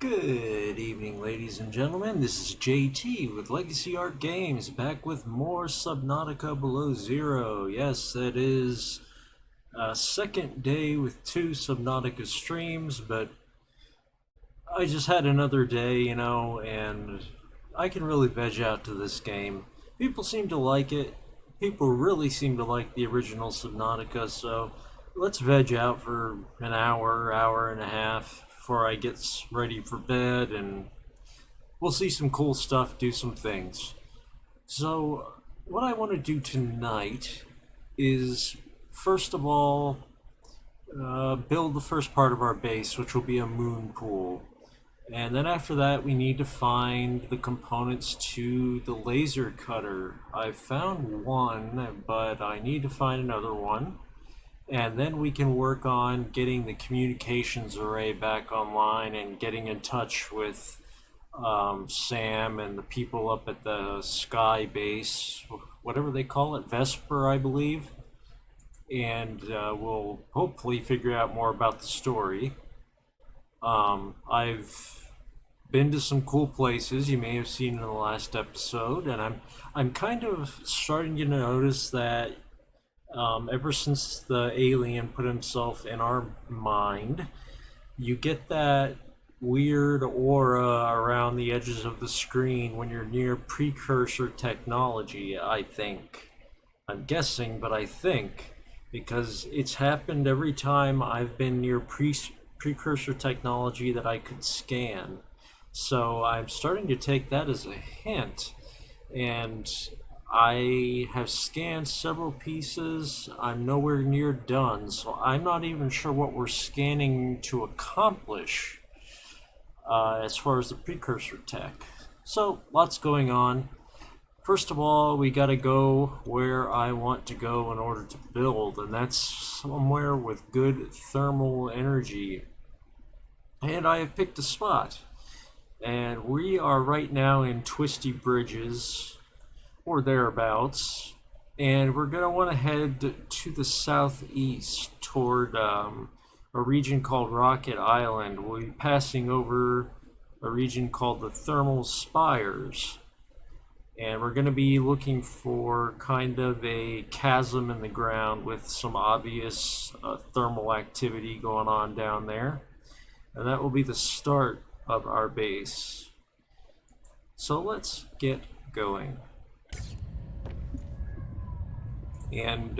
Good evening, ladies and gentlemen. This is JT with Legacy Art Games, back with more Subnautica Below Zero. Yes, that is a second day with two Subnautica streams, but I just had another day, and I can really veg out to this game. People seem to like it. People really seem to like the original Subnautica, so let's veg out for an hour and a half before I get ready for bed, and we'll see some cool stuff, do some things. So what I want to do tonight is, first of all, build the first part of our base, which will be a moon pool. And then after that, we need to find the components to the laser cutter. I've found one, but I need to find another one. And then we can work on getting the communications array back online and getting in touch with Sam and the people up at the Sky base, whatever they call it, Vesper, I believe. And we'll hopefully figure out more about the story. I've been to some cool places you may have seen in the last episode, and I'm kind of starting to notice that ever since the alien put himself in our mind, you get that weird aura around the edges of the screen when you're near precursor technology, I think. I'm guessing, but I think, because it's happened every time I've been near precursor technology that I could scan. So I'm starting to take that as a hint, and I have scanned several pieces. I'm nowhere near done, so I'm not even sure what we're scanning to accomplish as far as the precursor tech. So, lots going on. First of all, we gotta go where I want to go in order to build, and that's somewhere with good thermal energy. And I have picked a spot. And we are right now in Twisty Bridges, or thereabouts, and we're going to want to head to the southeast toward a region called Rocket Island. We'll be passing over a region called the Thermal Spires, and we're going to be looking for kind of a chasm in the ground with some obvious thermal activity going on down there, and that will be the start of our base. So let's get going. And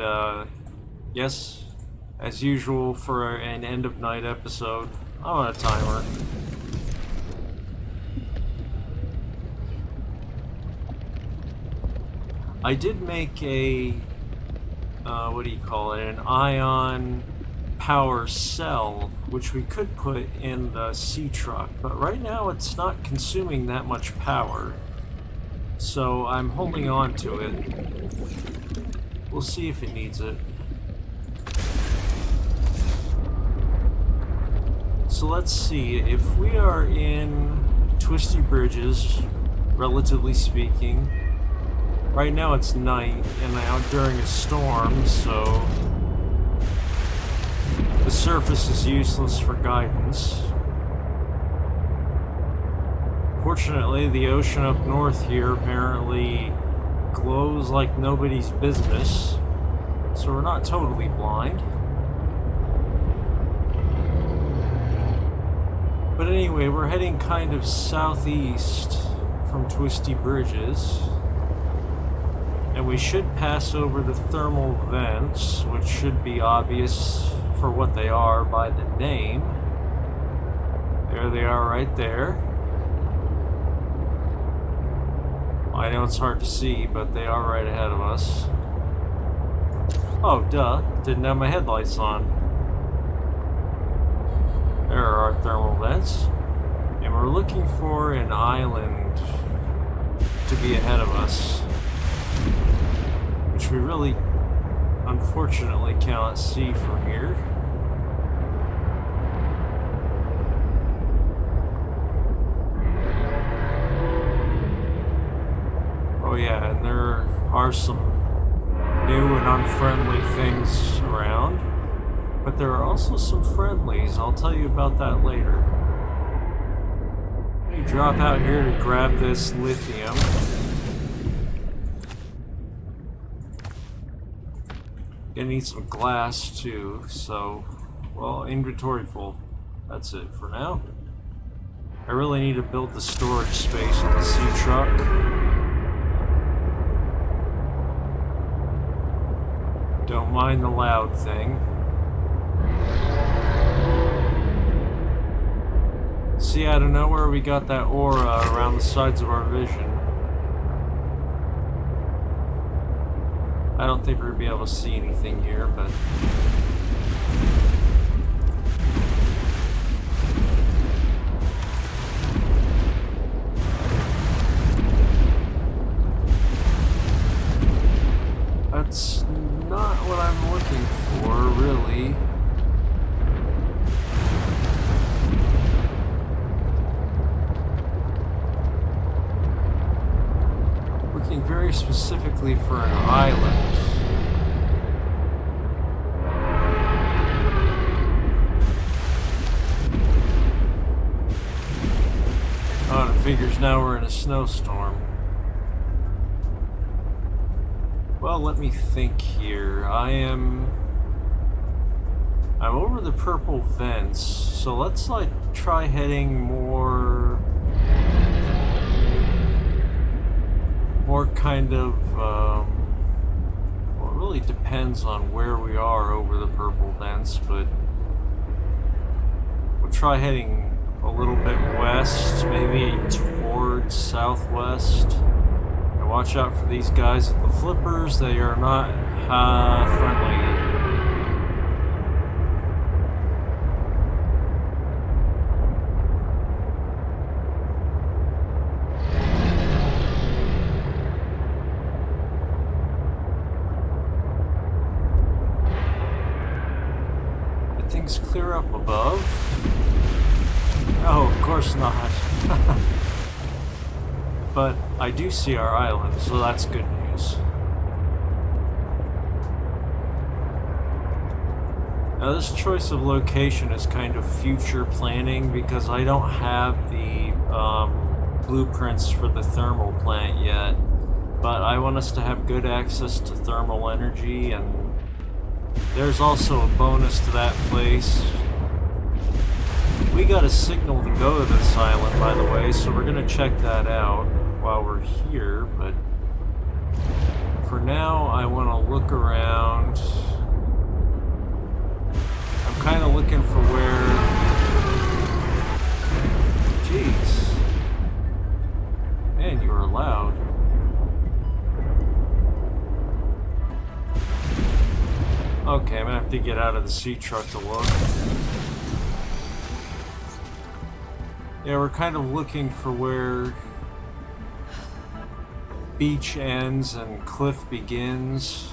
yes, as usual for an end of night episode, I'm on a timer. I did make a what do you call it, an ion power cell, which we could put in the sea truck, but right now it's not consuming that much power, so I'm holding on to it. We'll see if it needs it. So let's see, if we are in Twisty Bridges, relatively speaking, right now it's night and out during a storm, so the surface is useless for guidance. Fortunately, the ocean up north here apparently glows like nobody's business, so we're not totally blind. But anyway, we're heading kind of southeast from Twisty Bridges, and we should pass over the thermal vents, which should be obvious for what they are by the name. There they are right there. I know it's hard to see, but they are right ahead of us. Oh, duh. Didn't have my headlights on. There are our thermal vents. And we're looking for an island to be ahead of us, which we really, unfortunately, cannot see from here. Oh yeah, and there are some new and unfriendly things around, but there are also some friendlies. I'll tell you about that later. Drop out here to grab this lithium. Gonna need some glass too, so, well, inventory full. That's it for now. I really need to build the storage space on the sea truck. Don't mind the loud thing. See, out of nowhere we got that aura around the sides of our vision. I don't think we're gonna be able to see anything here, but that's not what I'm looking for, really. Looking very specifically for an island. Oh, and it figures now we're in a snowstorm. Well, let me think here. I'm over the purple vents, so let's like try heading more kind of, well, it really depends on where we are over the purple vents, but we'll try heading a little bit west, maybe towards southwest. And watch out for these guys with the flippers, they are not friendly. Things clear up above? No, of course not. But I do see our island, so that's good news. Now this choice of location is kind of future planning because I don't have the blueprints for the thermal plant yet. But I want us to have good access to thermal energy, and there's also a bonus to that place. We got a signal to go to this island, by the way, so we're gonna check that out while we're here, but for now I want to look around. I'm kind of looking for where... Jeez. Man, you were loud. Okay, I'm gonna have to get out of the sea truck to look. Yeah, we're kind of looking for where beach ends and cliff begins.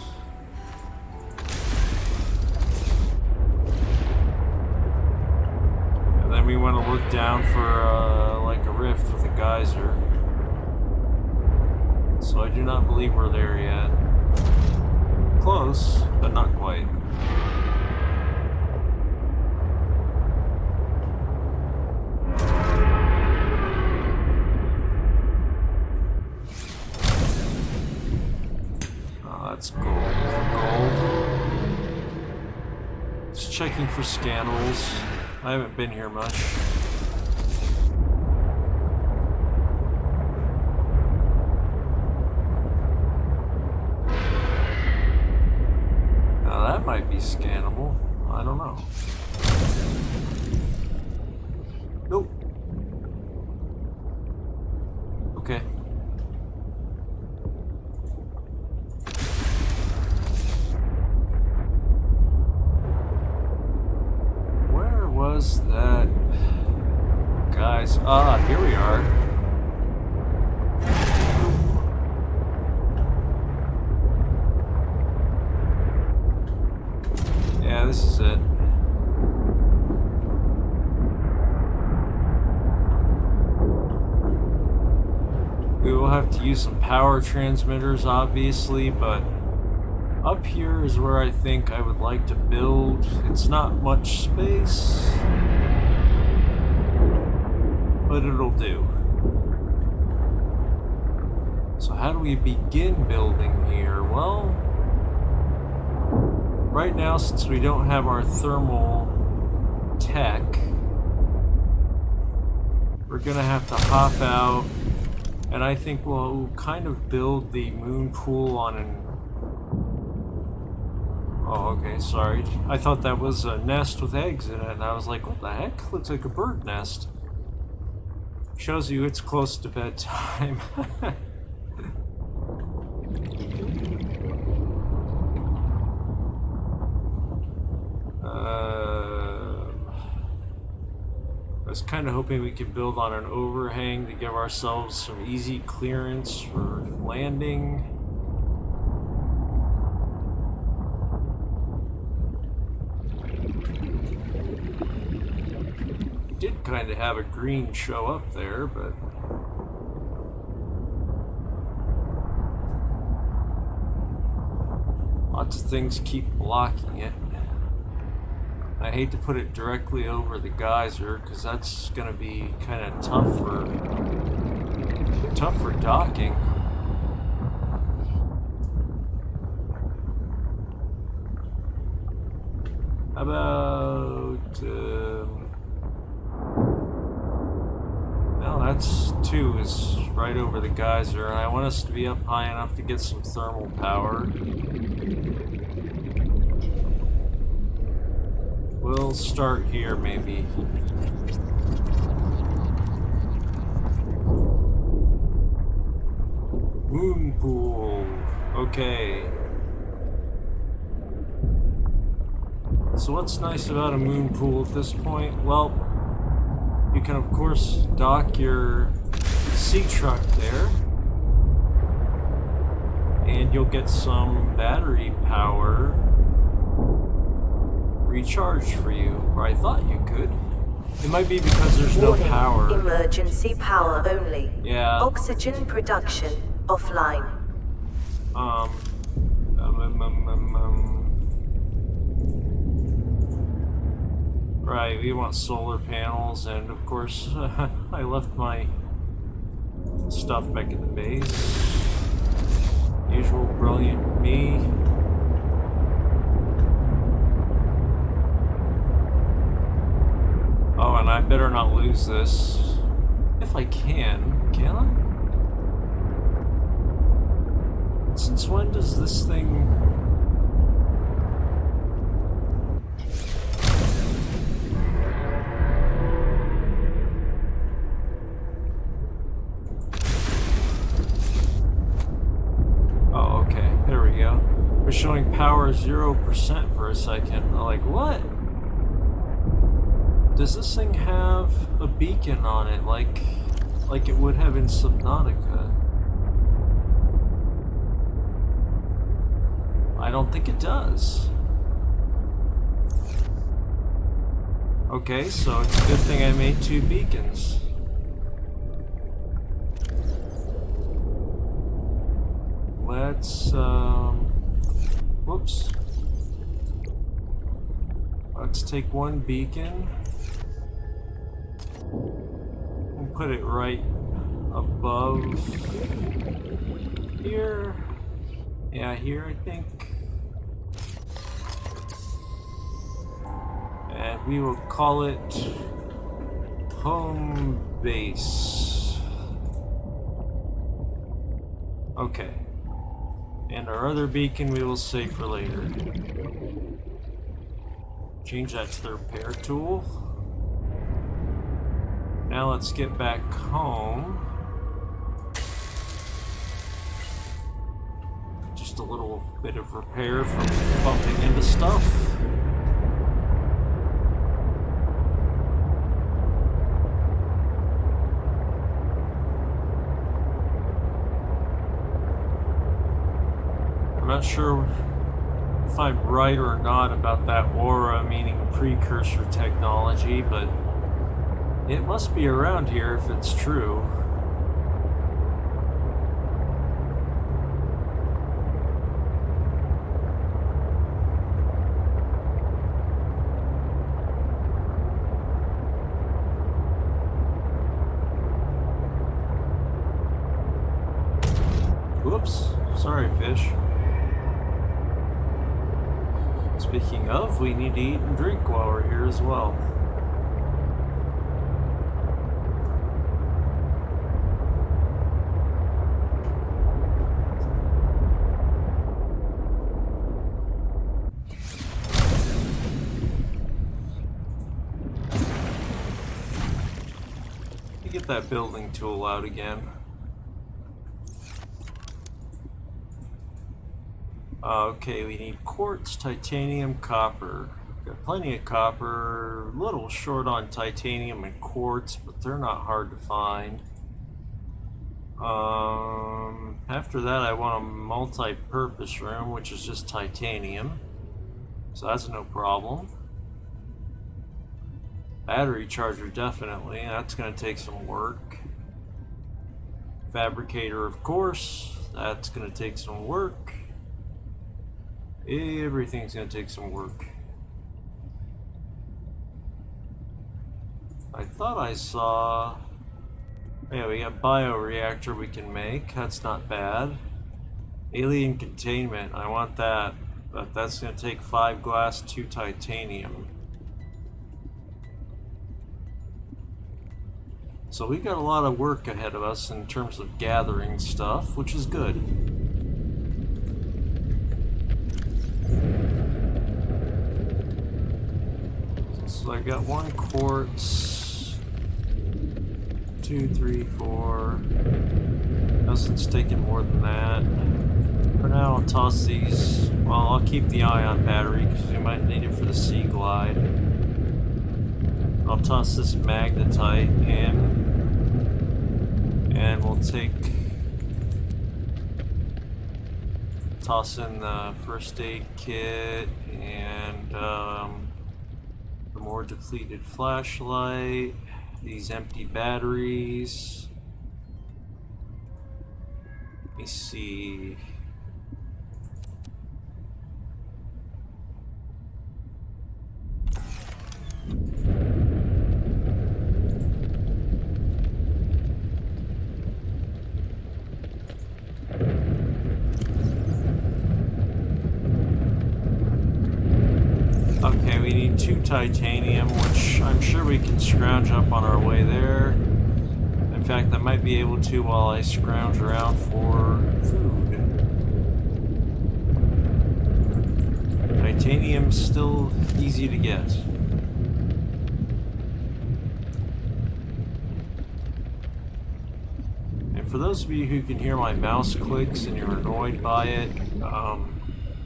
And then we want to look down for like a rift with a geyser. So I do not believe we're there yet. Close, but not quite. Oh, that's gold. Just checking for scannels. I haven't been here much. That might be scannable. I don't know. Nope. Okay. Where was that? Guys, here we are. Yeah, this is it. We will have to use some power transmitters, obviously, but up here is where I think I would like to build. It's not much space, but it'll do. So how do we begin building here? Well, right now, since we don't have our thermal tech, we're gonna have to hop out, and I think we'll kind of build the moon pool on an... Oh, okay, sorry. I thought that was a nest with eggs in it, and I was like, what the heck? Looks like a bird nest. Shows you it's close to bedtime. I was kind of hoping we could build on an overhang to give ourselves some easy clearance for landing. We did kind of have a green show up there, but lots of things keep blocking it. I hate to put it directly over the geyser because that's going to be kind of tough for docking. How about no, that's 2 is right over the geyser, and I want us to be up high enough to get some thermal power. We'll start here, maybe. Moon pool. Okay. So what's nice about a moon pool at this point? Well, you can of course dock your sea truck there, and you'll get some battery power recharge for you, or I thought you could. It might be because there's no power. Emergency power only. Yeah. Oxygen production offline. Right, we want solar panels, and of course, I left my stuff back at the base. Usual brilliant me. Oh, and I better not lose this. If I can I? Since when does this thing... Oh, okay, there we go. We're showing power 0% for a second. I'm like, what? Does this thing have a beacon on it, like it would have in Subnautica? I don't think it does. Okay, so it's a good thing I made 2 beacons. Let's, whoops. Let's take 1 beacon. We'll put it right above here. Yeah, here I think. And we will call it home base. Okay. And our other beacon we will save for later. Change that to the repair tool. Now let's get back home. Just a little bit of repair from bumping into stuff. I'm not sure if I'm right or not about that aura, meaning precursor technology, but it must be around here if it's true. fish. Speaking of, we need to eat and drink while we're here as well. Get that building tool out again. Okay, we need quartz, titanium, copper. Got plenty of copper, a little short on titanium and quartz, but they're not hard to find. After that I want a multi-purpose room, which is just titanium. So that's no problem. Battery charger, definitely. That's going to take some work. Fabricator, of course. That's going to take some work. Everything's going to take some work. I thought I saw... Yeah, we got bioreactor we can make. That's not bad. Alien containment. I want that. But that's going to take 5 glass, 2 titanium. So we got a lot of work ahead of us in terms of gathering stuff, which is good. So I got 1 quartz, 2, 3, 4. Nothing's taking more than that. For now, I'll toss these. Well, I'll keep the ion battery because we might need it for the sea glide. I'll toss this magnetite in. And we'll toss in the first aid kit and the more depleted flashlight, these empty batteries. Let me see. Okay, we need 2 titanium, which I'm sure we can scrounge up on our way there. In fact, I might be able to while I scrounge around for food. Titanium's still easy to get. And for those of you who can hear my mouse clicks and you're annoyed by it,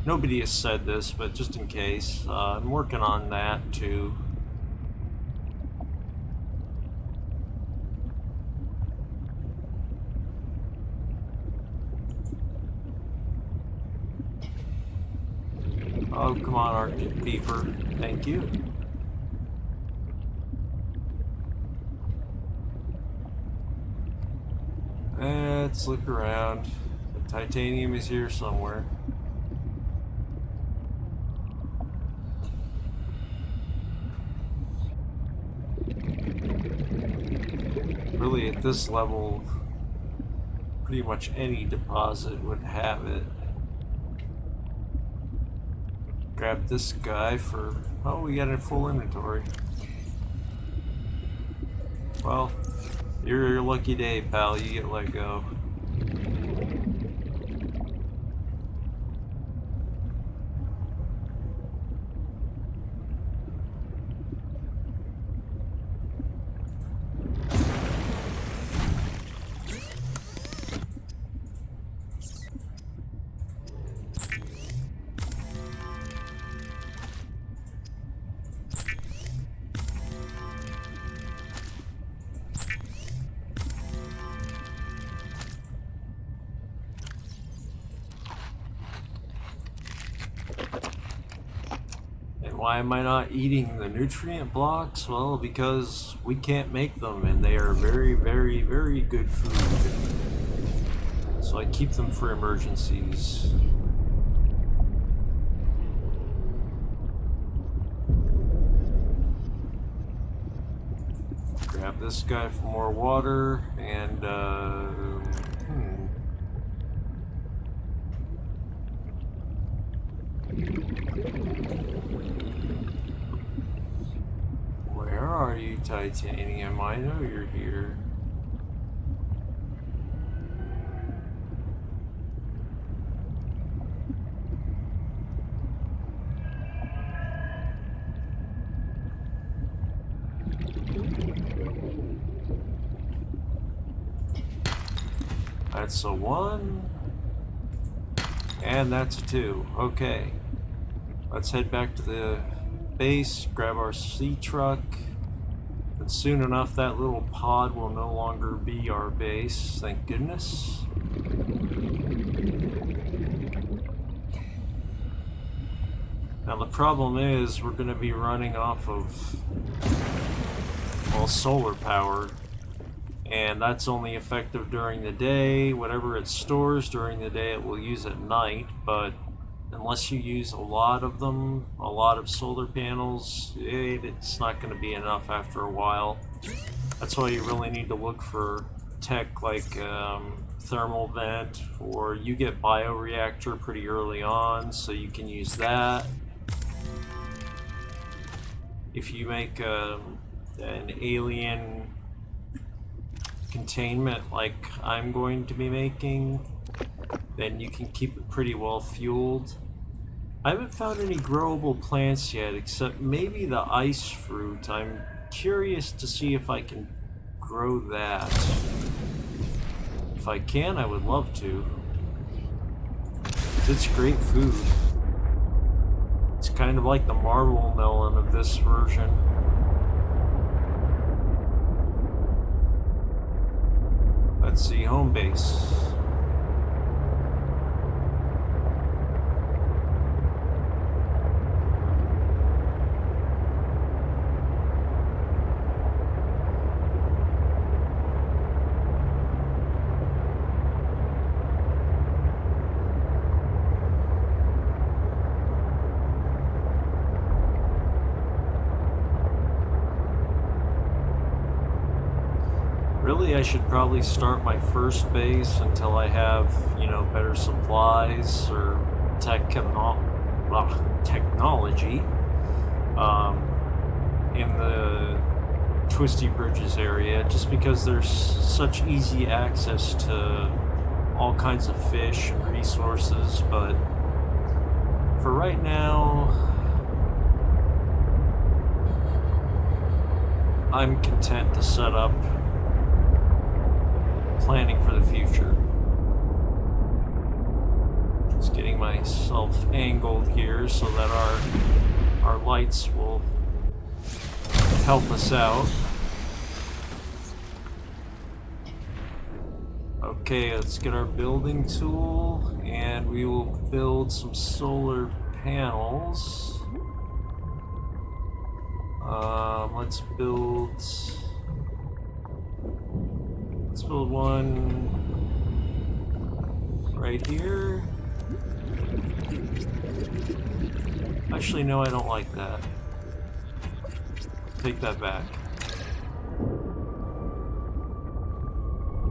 nobody has said this, but just in case, I'm working on that too. Oh, come on, Arctic Beaver. Thank you. Let's look around. The titanium is here somewhere. Really, at this level, pretty much any deposit would have it. Grab this guy for... Oh, we got a full inventory. Well, your lucky day, pal. You get let go. Why am I not eating the nutrient blocks? Well, because we can't make them, and they are very, very, very good food. So I keep them for emergencies. Grab this guy for more water, and Where are you, Titanium? I know you're here. That's a 1. And that's a 2. Okay. Let's head back to the base, grab our sea truck. And soon enough, that little pod will no longer be our base. Thank goodness. Now the problem is we're going to be running off of, well, solar power. And that's only effective during the day. Whatever it stores during the day, it will use at night. But unless you use a lot of them, a lot of solar panels, it's not going to be enough after a while. That's why you really need to look for tech like thermal vent, or you get bioreactor pretty early on, so you can use that. If you make an alien containment like I'm going to be making, then you can keep it pretty well fueled. I haven't found any growable plants yet, except maybe the ice fruit. I'm curious to see if I can grow that. If I can, I would love to. It's great food. It's kind of like the marble melon of this version. Let's see, home base. Really, I should probably start my first base until I have, better supplies or technology in the Twisty Bridges area, just because there's such easy access to all kinds of fish and resources. But for right now, I'm content to set up planning for the future. Just getting myself angled here so that our lights will help us out. Okay, let's get our building tool and we will build some solar panels. Let's build one right here. Actually, no, I don't like that. Take that back.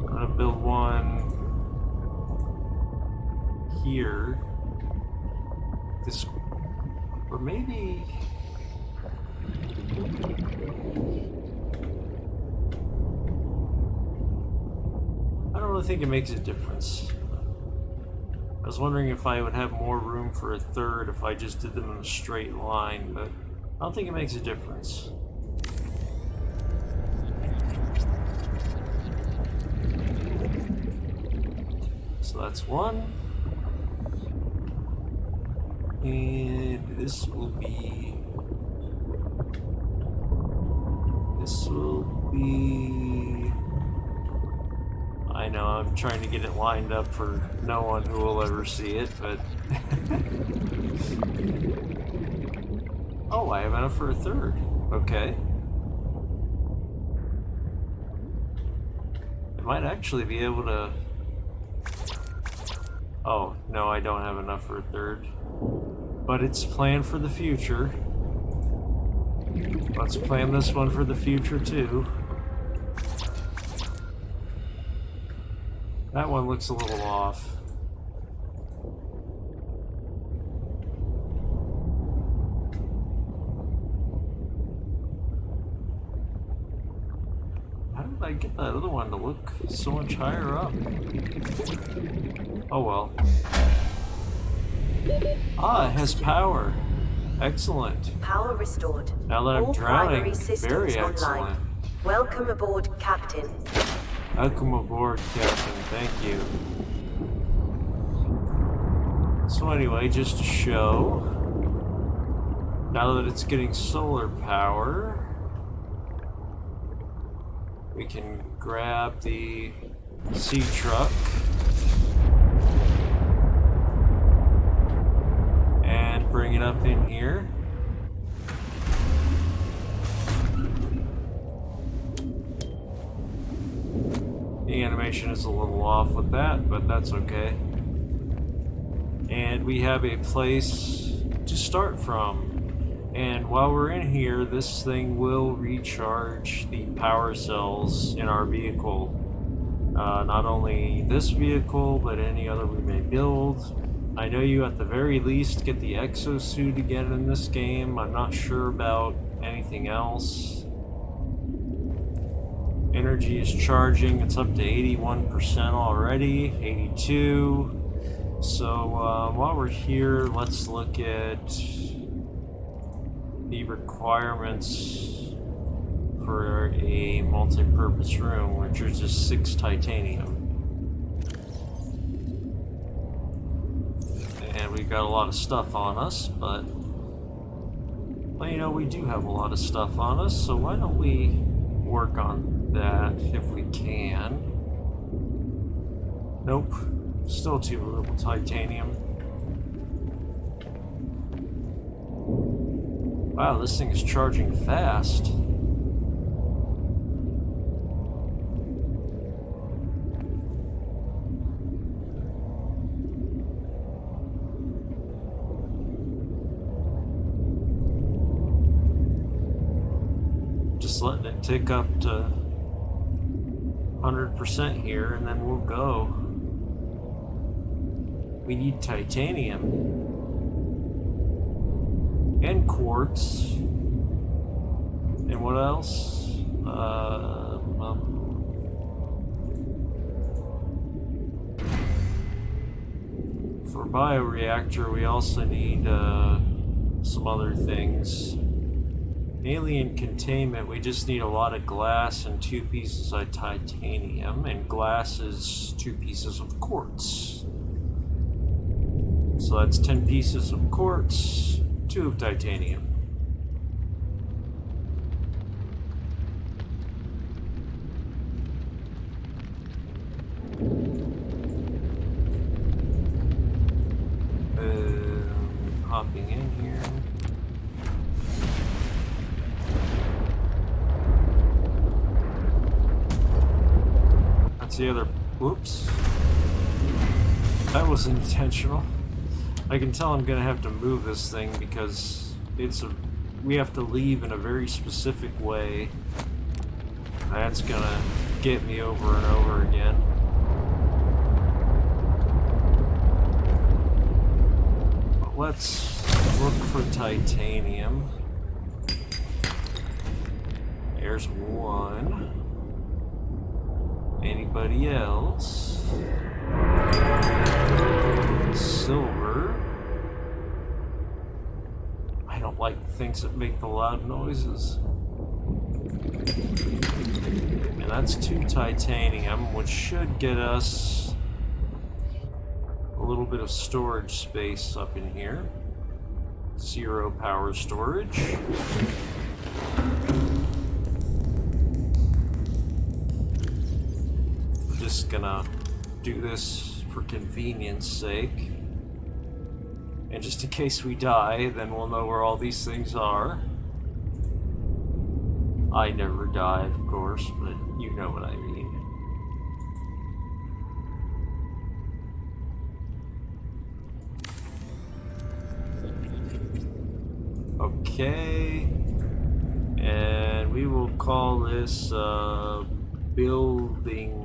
I'm gonna build one here. This, or maybe. I don't really think it makes a difference. I was wondering if I would have more room for a third if I just did them in a straight line, but I don't think it makes a difference. So that's one. And this will be... I know, I'm trying to get it lined up for no one who will ever see it, but... Oh, I have enough for a third. Okay. I might actually be able to... Oh, no, I don't have enough for a third. But it's planned for the future. Let's plan this one for the future, too. That one looks a little off. did I get that other one to look so much higher up? Oh well. Ah, it has power. Excellent. Power restored. Now that I'm All drowning, primary systems very online. excellent. Welcome aboard, Captain. Welcome aboard, Captain. Thank you. So anyway, just to show, now that it's getting solar power, we can grab the sea truck and bring it up in here. The animation is a little off with that, but that's okay. And we have a place to start from. And while we're in here, this thing will recharge the power cells in our vehicle. Not only this vehicle, but any other we may build. I know you at the very least get the exosuit again in this game. I'm not sure about anything else. Energy is charging. It's up to 81% already, 82. So while we're here, let's look at the requirements for a multi-purpose room, which is just 6 titanium. And we've got a lot of stuff on us, but well, you know, we do have a lot of stuff on us, so why don't we work on that if we can. Nope, still too little titanium. Wow, this thing is charging fast. Just letting it tick up to 100% here, and then we'll go. We need titanium and quartz, and what else? For bioreactor, we also need some other things. Alien containment, we just need a lot of glass and 2 pieces of titanium, and glass is 2 pieces of quartz. So that's 10 pieces of quartz, 2 of titanium. Hopping in here. The other, whoops, that was intentional. I can tell I'm gonna have to move this thing because we have to leave in a very specific way. That's gonna get me over and over again. But let's look for titanium. There's one. Anybody else? Silver. I don't like things that make the loud noises. And that's 2 titanium, which should get us a little bit of storage space up in here. 0 power storage. Just gonna do this for convenience sake, and just in case we die, then we'll know where all these things are. I never die, of course, but you know what I mean. Okay, and we will call this building.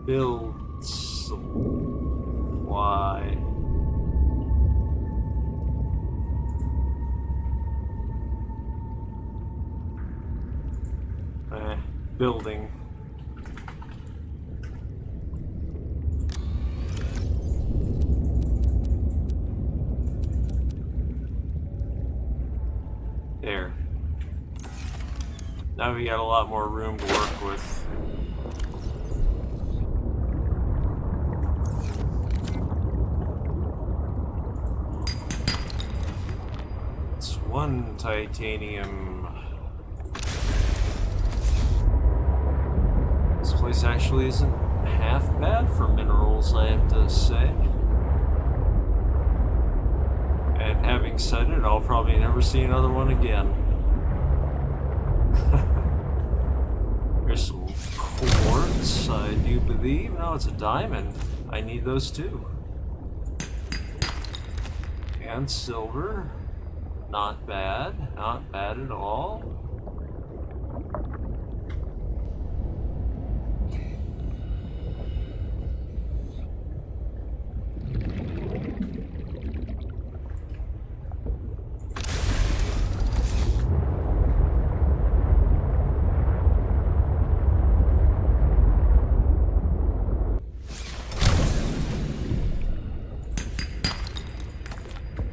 Build supply. building. There. Now we got a lot more room to work with. It's one titanium. This place actually isn't half bad for minerals, I have to say. And having said it, I'll probably never see another one again. There's some quartz, I do believe. No, it's a diamond. I need those too. And silver. Not bad. Not bad at all.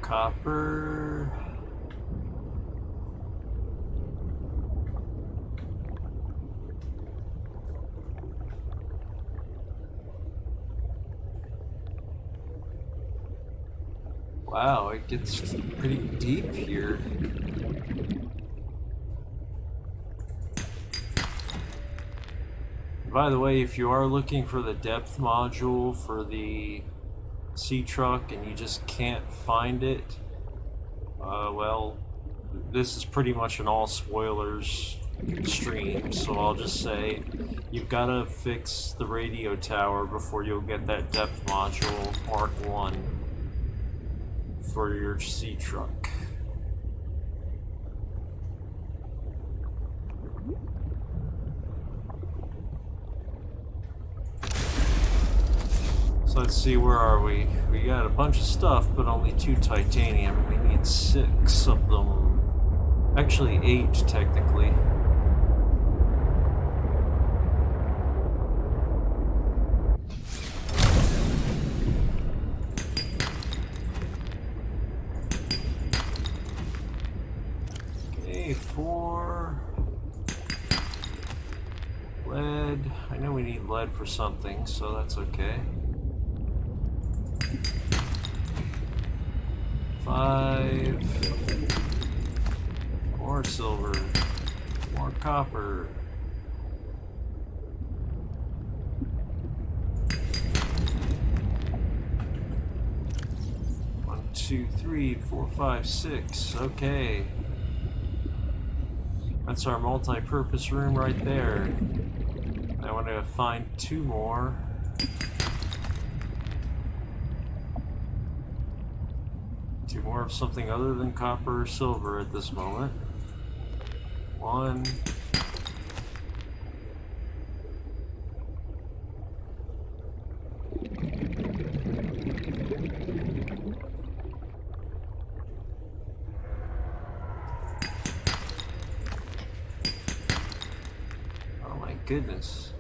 Copper. Wow, it gets pretty deep here. By the way, if you are looking for the depth module for the sea truck and you just can't find it, well, this is pretty much an all spoilers stream, so I'll just say you've got to fix the radio tower before you'll get that depth module Mark 1 for your sea truck. So let's see, where are we? We got a bunch of stuff, but only 2 titanium. We need 6 of them. Actually 8, technically. Okay, 4. Lead. I know we need lead for something, so that's okay. 5. More silver. More copper. 1, 2, 3, 4, 5, 6. Okay. That's our multi-purpose room right there. I want to find 2 more. More of something other than copper or silver at this moment. 1. Oh my goodness.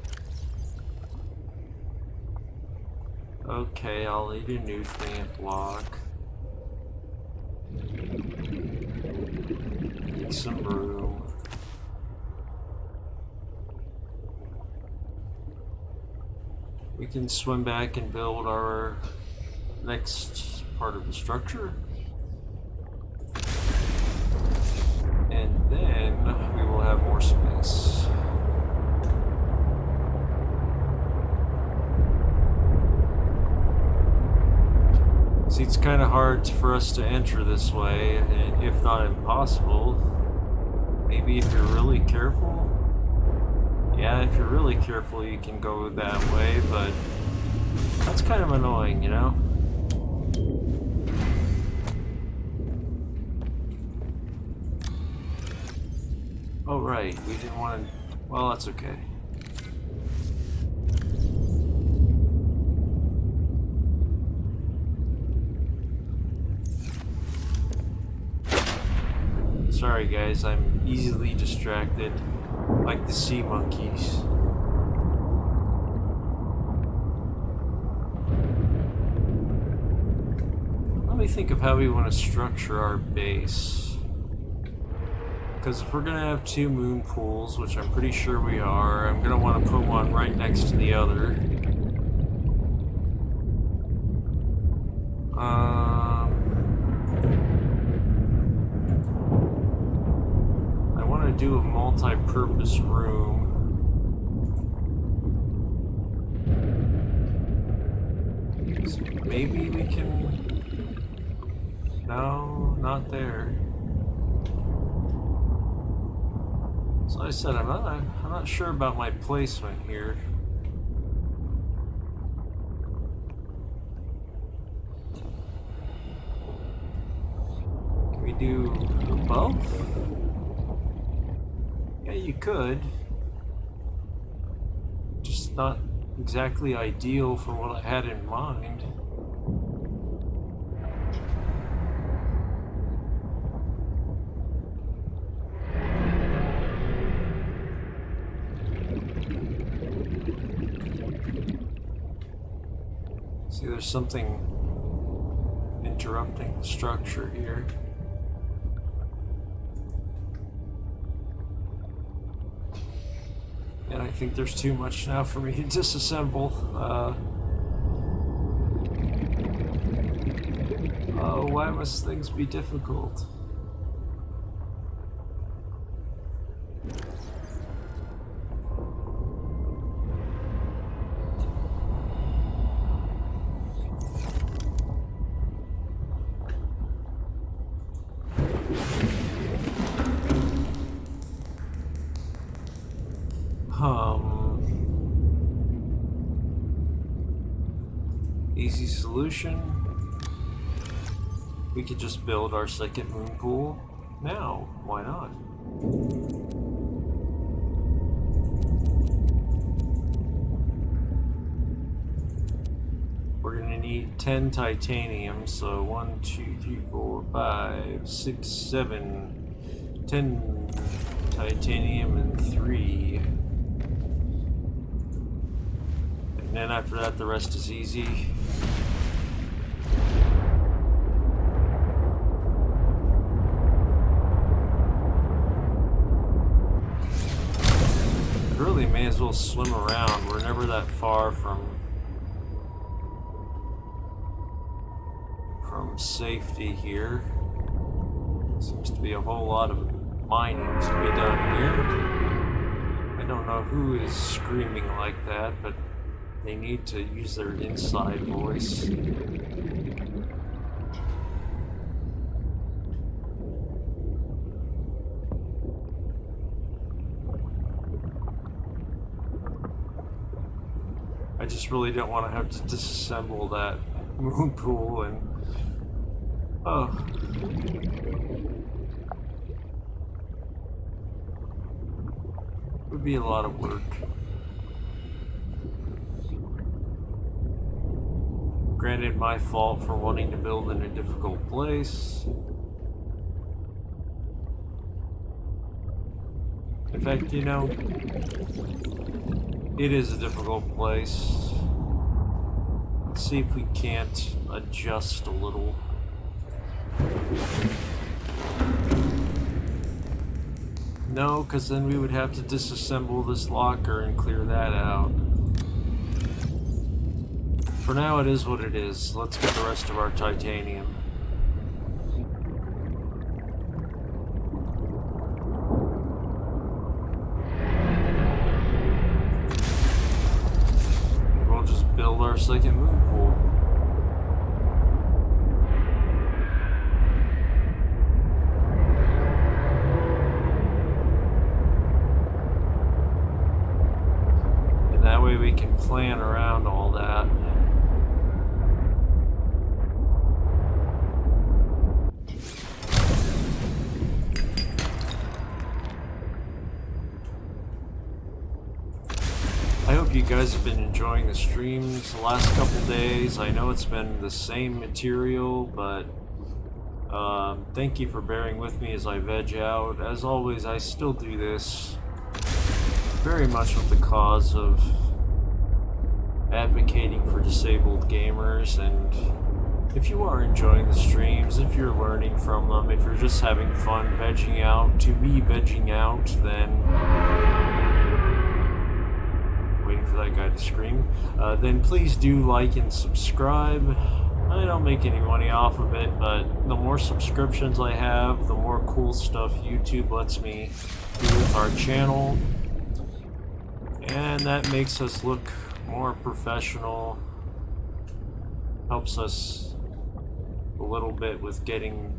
Okay, I'll need a nutrient block. Need some room. We can swim back and build our next part of the structure. And then we will have more space. See, it's kind of hard for us to enter this way, and if not impossible. Maybe if you're really careful. Yeah, if you're really careful, you can go that way, but that's kind of annoying, you know? Oh, right, we didn't want to... Well, that's okay. Sorry guys, I'm easily distracted. like the sea monkeys. Let me think of how we want to structure our base. Because if we're going to have 2 moon pools, which I'm pretty sure we are, I'm going to want to put one right next to the other. I want to do a multi-purpose room. So maybe we can... No, not there. So I said I'm not sure about my placement here. Can we do above? Yeah, you could. Just not exactly ideal for what I had in mind. See, there's something interrupting the structure here. And I think there's too much now for me to disassemble. Oh, why must things be difficult? Easy solution. We could just build our second moon pool now. Why not? We're gonna need 10 titanium, so 1, 2, 3, 4, 5, 6, 7, 10 titanium and 3. And then after that, the rest is easy. I really may as well swim around. We're never that far from safety here. Seems to be a whole lot of mining to be done here. I don't know who is screaming like that, but they need to use their inside voice. I just really don't want to have to disassemble that moon pool and... Oh. Would be a lot of work. Granted, my fault for wanting to build in a difficult place. In fact, you know, it is a difficult place. Let's see if we can't adjust a little. No, because then we would have to disassemble this locker and clear that out. For now, it is what it is. Let's get the rest of our titanium. And we'll just build our second moon pool. That way we can plan around all that. I hope you guys have been enjoying the streams the last couple days. I know it's been the same material, but thank you for bearing with me as I veg out. As always, I still do this very much with the cause of advocating for disabled gamers, and if you are enjoying the streams, if you're learning from them, if you're just having fun vegging out, to be vegging out, then waiting for that guy to scream, then please do like and subscribe. I don't make any money off of it, but the more subscriptions I have, the more cool stuff YouTube lets me do with our channel, and that makes us look more professional, helps us a little bit with getting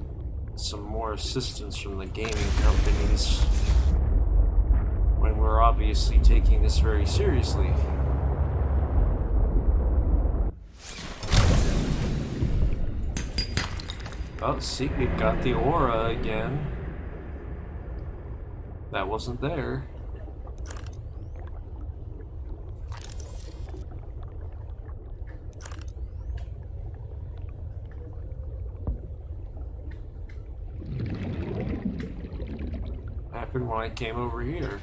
some more assistance from the gaming companies when we're obviously taking this very seriously. Oh, see, we've got the aura again. That wasn't there. Happened when I came over here.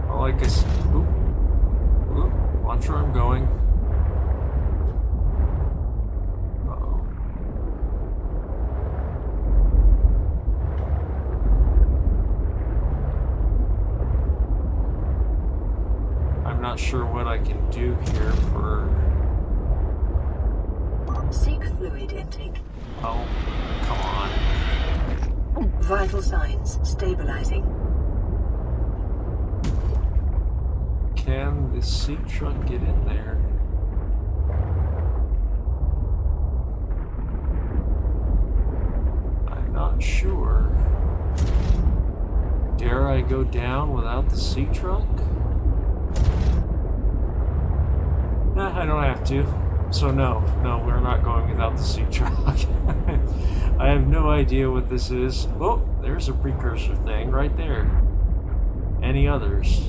Well, like I said, watch where I'm going. Uh-oh. I'm not sure what I can do here for... Seek fluid intake. Oh, come on. Vital signs stabilizing. Can the sea truck get in there? I'm not sure. Dare I go down without the sea truck? Nah, I don't have to. So no, we're not going without the sea truck. I have no idea what this is. Oh, there's a precursor thing right there. Any others?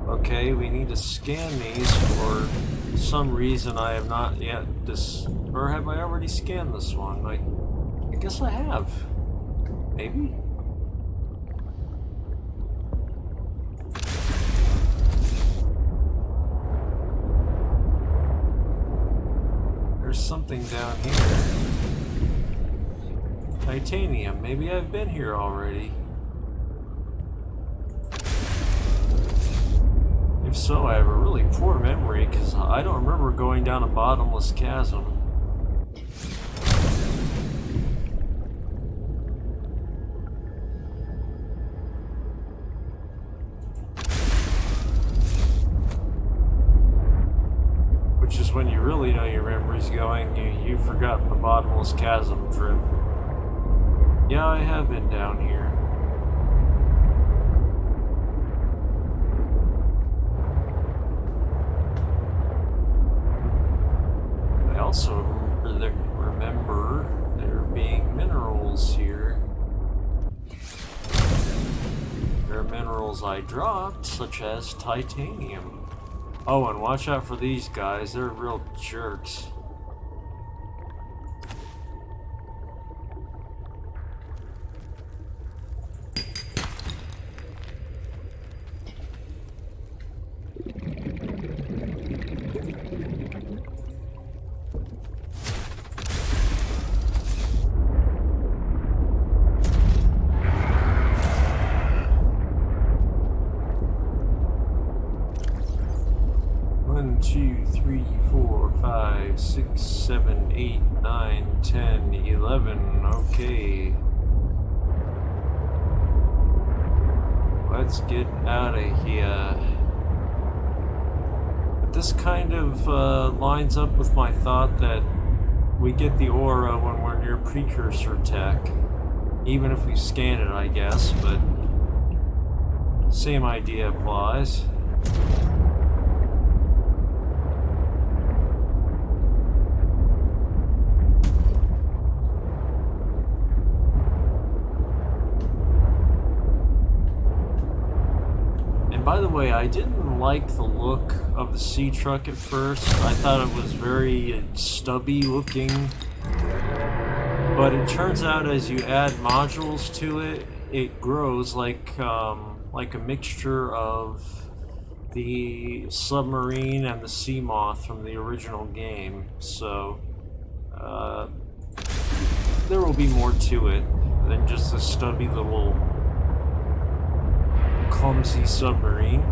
Okay, we need to scan these for some reason I have not yet or have I already scanned this one? I guess I have. Maybe? There's something down here. Titanium. Maybe I've been here already. If so, I have a really poor memory because I don't remember going down a bottomless chasm. Which is when you really know your memory's going, you've forgotten the bottomless chasm trip. Yeah, I have been down here. I also remember there being minerals here. There are minerals I dropped, such as titanium. Oh, and watch out for these guys, they're real jerks. One, 2, 3, 4, 5, 6, 7, 8, 9, 10, 11. Okay. Let's get out of here. But this kind of lines up with my thought that we get the aura when we're near precursor tech. Even if we scan it, I guess, but same idea applies. by the way, I didn't like the look of the sea truck at first. I thought it was very stubby looking. But it turns out as you add modules to it, it grows like a mixture of the submarine and the sea moth from the original game. So there will be more to it than just a stubby little clumsy submarine.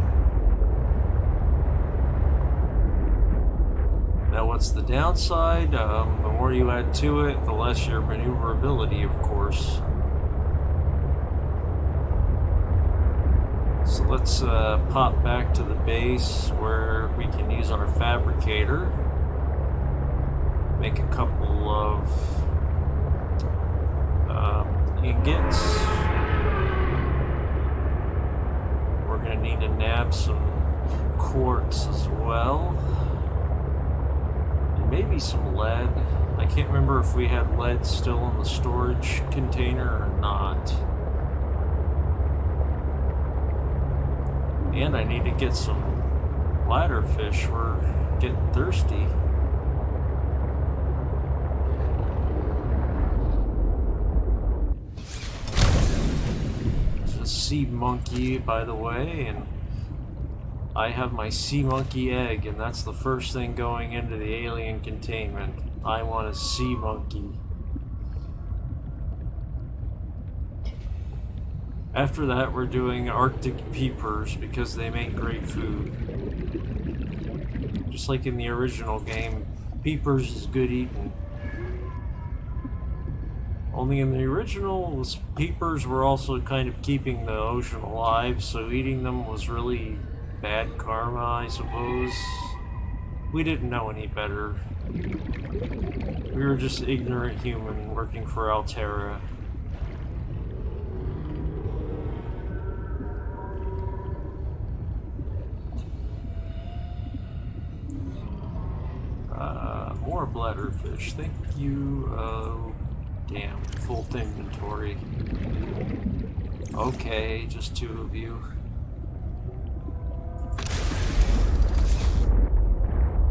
Now what's the downside? The more you add to it, the less your maneuverability, of course. So let's pop back to the base where we can use our fabricator. Make a couple of ingots. We're going to need to nab some quartz as well. And maybe some lead. I can't remember if we had lead still in the storage container or not. And I need to get some bladderfish. We're getting thirsty. It's a sea monkey, by the way, and I have my sea monkey egg, and that's the first thing going into the alien containment. I want a sea monkey. After that, we're doing Arctic peepers because they make great food. Just like in the original game, peepers is good eating. Only in the original, peepers were also kind of keeping the ocean alive, so eating them was really bad karma, I suppose. We didn't know any better. We were just ignorant human working for Altera. More bladderfish, thank you. Oh, damn, full inventory. Okay, just 2 of you.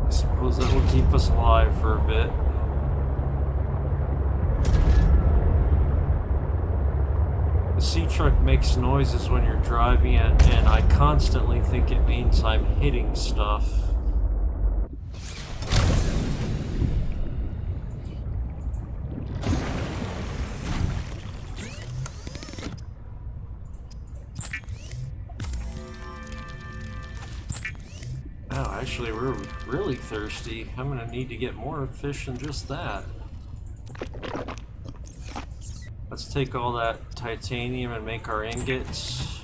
I suppose that will keep us alive for a bit. The sea truck makes noises when you're driving it, and I constantly think it means I'm hitting stuff. Oh, actually, we're really thirsty. I'm gonna need to get more fish than just that. Let's take all that titanium and make our ingots.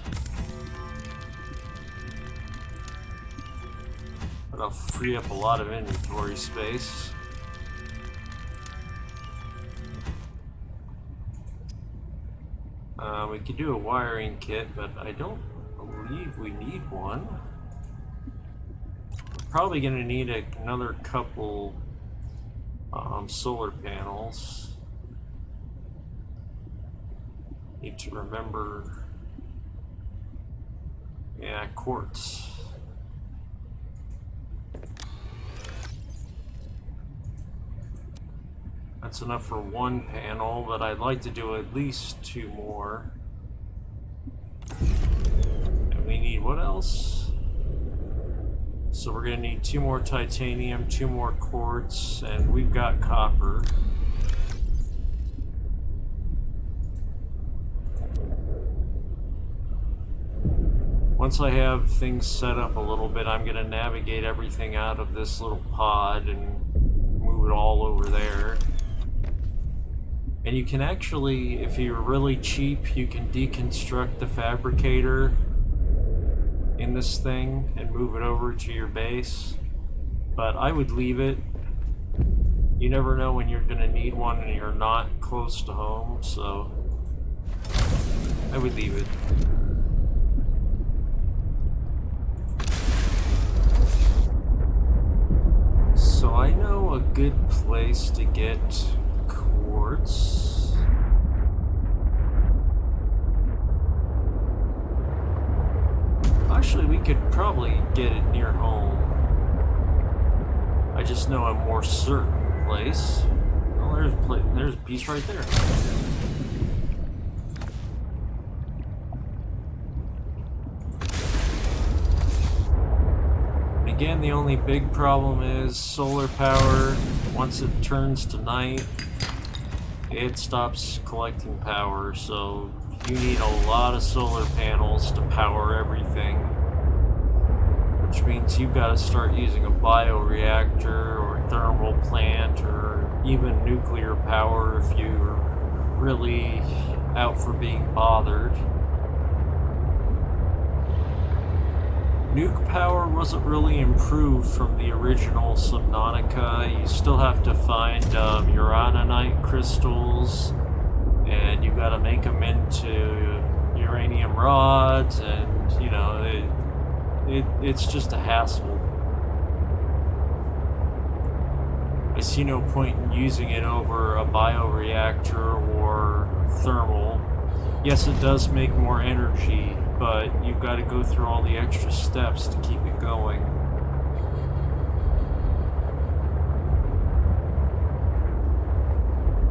That'll free up a lot of inventory space. We could do a wiring kit, but I don't believe we need one. Probably going to need another couple solar panels. Need to remember, yeah, quartz. That's enough for 1 panel, but I'd like to do at least 2 more. And we need what else? So we're going to need 2 more titanium, 2 more quartz, and we've got copper. Once I have things set up a little bit, I'm going to navigate everything out of this little pod and move it all over there. And you can actually, if you're really cheap, you can deconstruct the fabricator in this thing and move it over to your base. But I would leave it. You never know when you're going to need one and you're not close to home, so I would leave it. So I know a good place to get quartz. I Actually, we could probably get it near home. I just know a more certain place. Well, there's a piece right there. Again, the only big problem is solar power. Once it turns to night, it stops collecting power, so you need a lot of solar panels to power everything. Which means you've got to start using a bioreactor or a thermal plant or even nuclear power if you're really out for being bothered. Nuke power wasn't really improved from the original Subnautica. You still have to find uraninite crystals, and you gotta make them into uranium rods, and you know, it's just a hassle. I see no point in using it over a bioreactor or thermal. Yes, it does make more energy, but you've got to go through all the extra steps to keep it going.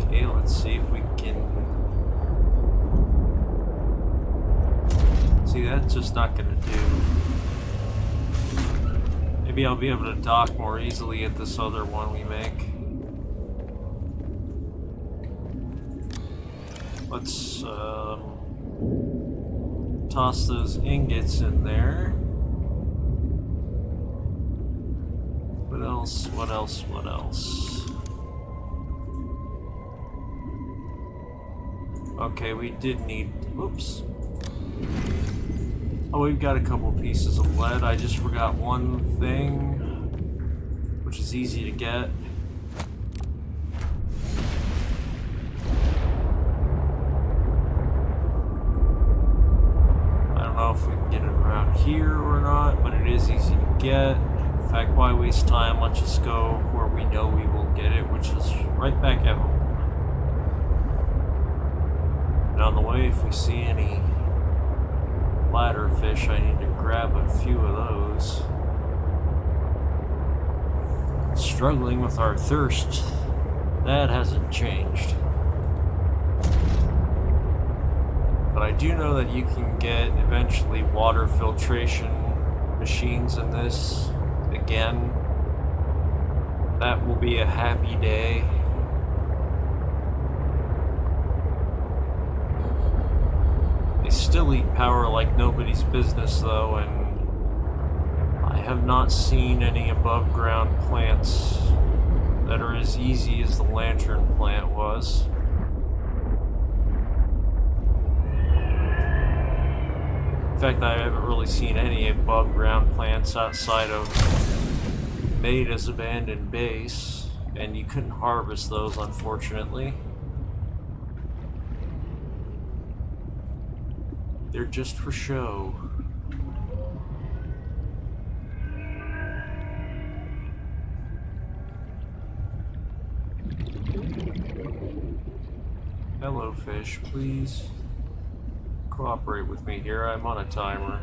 Okay, let's see if we can... See, that's just not gonna do. Maybe I'll be able to dock more easily at this other one we make. Let's toss those ingots in there. What else? What else? What else? Okay, we did need... Oops. Oh, we've got a couple pieces of lead. I just forgot one thing, which is easy to get. I don't know if we can get it around here or not, but it is easy to get. In fact, why waste time? Let's just go where we know we will get it, which is right back at home. And on the way, if we see any ladderfish, I need to grab a few of those. Struggling with our thirst. That hasn't changed. But I do know that you can get eventually water filtration machines in this. Again, that will be a happy day. They still eat power like nobody's business though, and I have not seen any above ground plants that are as easy as the lantern plant was. In fact, I haven't really seen any above ground plants outside of Maida's abandoned base, and you couldn't harvest those, unfortunately. They're just for show. Hello, fish, please cooperate with me here. I'm on a timer.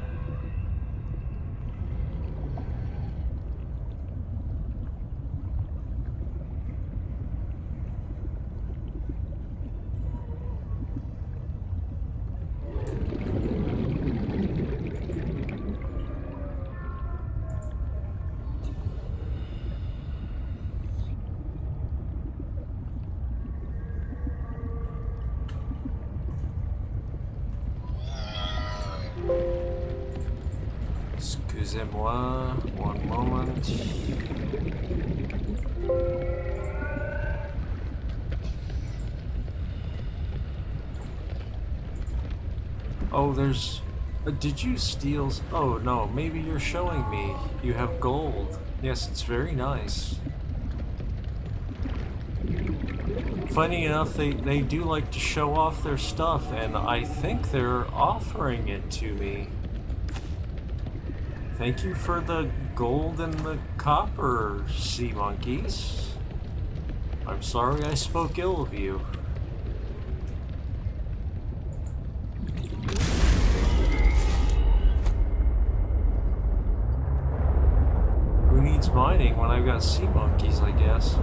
Excusez-moi, one moment. Oh, there's... did you steal... Oh, no, maybe you're showing me. You have gold. Yes, it's very nice. Funny enough, they do like to show off their stuff, and I think they're offering it to me. Thank you for the gold and the copper, sea monkeys. I'm sorry I spoke ill of you. towards mining when I've got sea monkeys, I guess.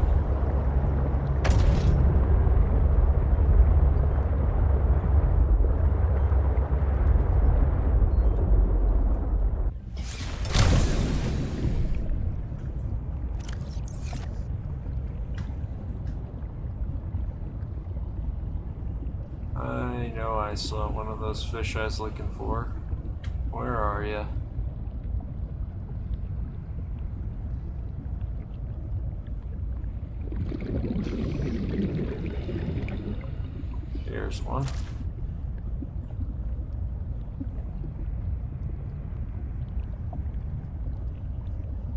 I know I saw one of those fish I was looking for. Where are you? Here's one.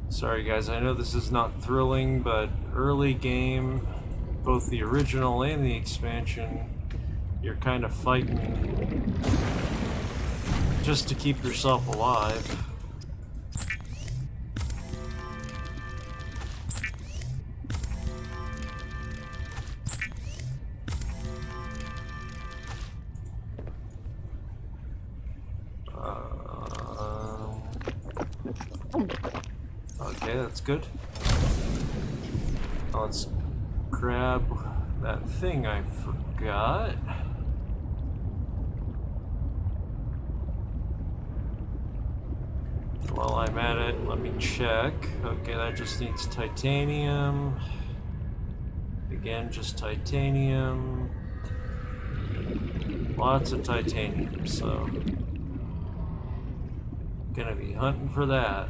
Sorry guys, I know this is not thrilling, but early game, both the original and the expansion, you're kind of fighting just to keep yourself alive. Okay, that's good. Now let's grab that thing I forgot. While I'm at it, let me check. Okay, that just needs titanium. Again, just titanium. Lots of titanium, so gonna be hunting for that.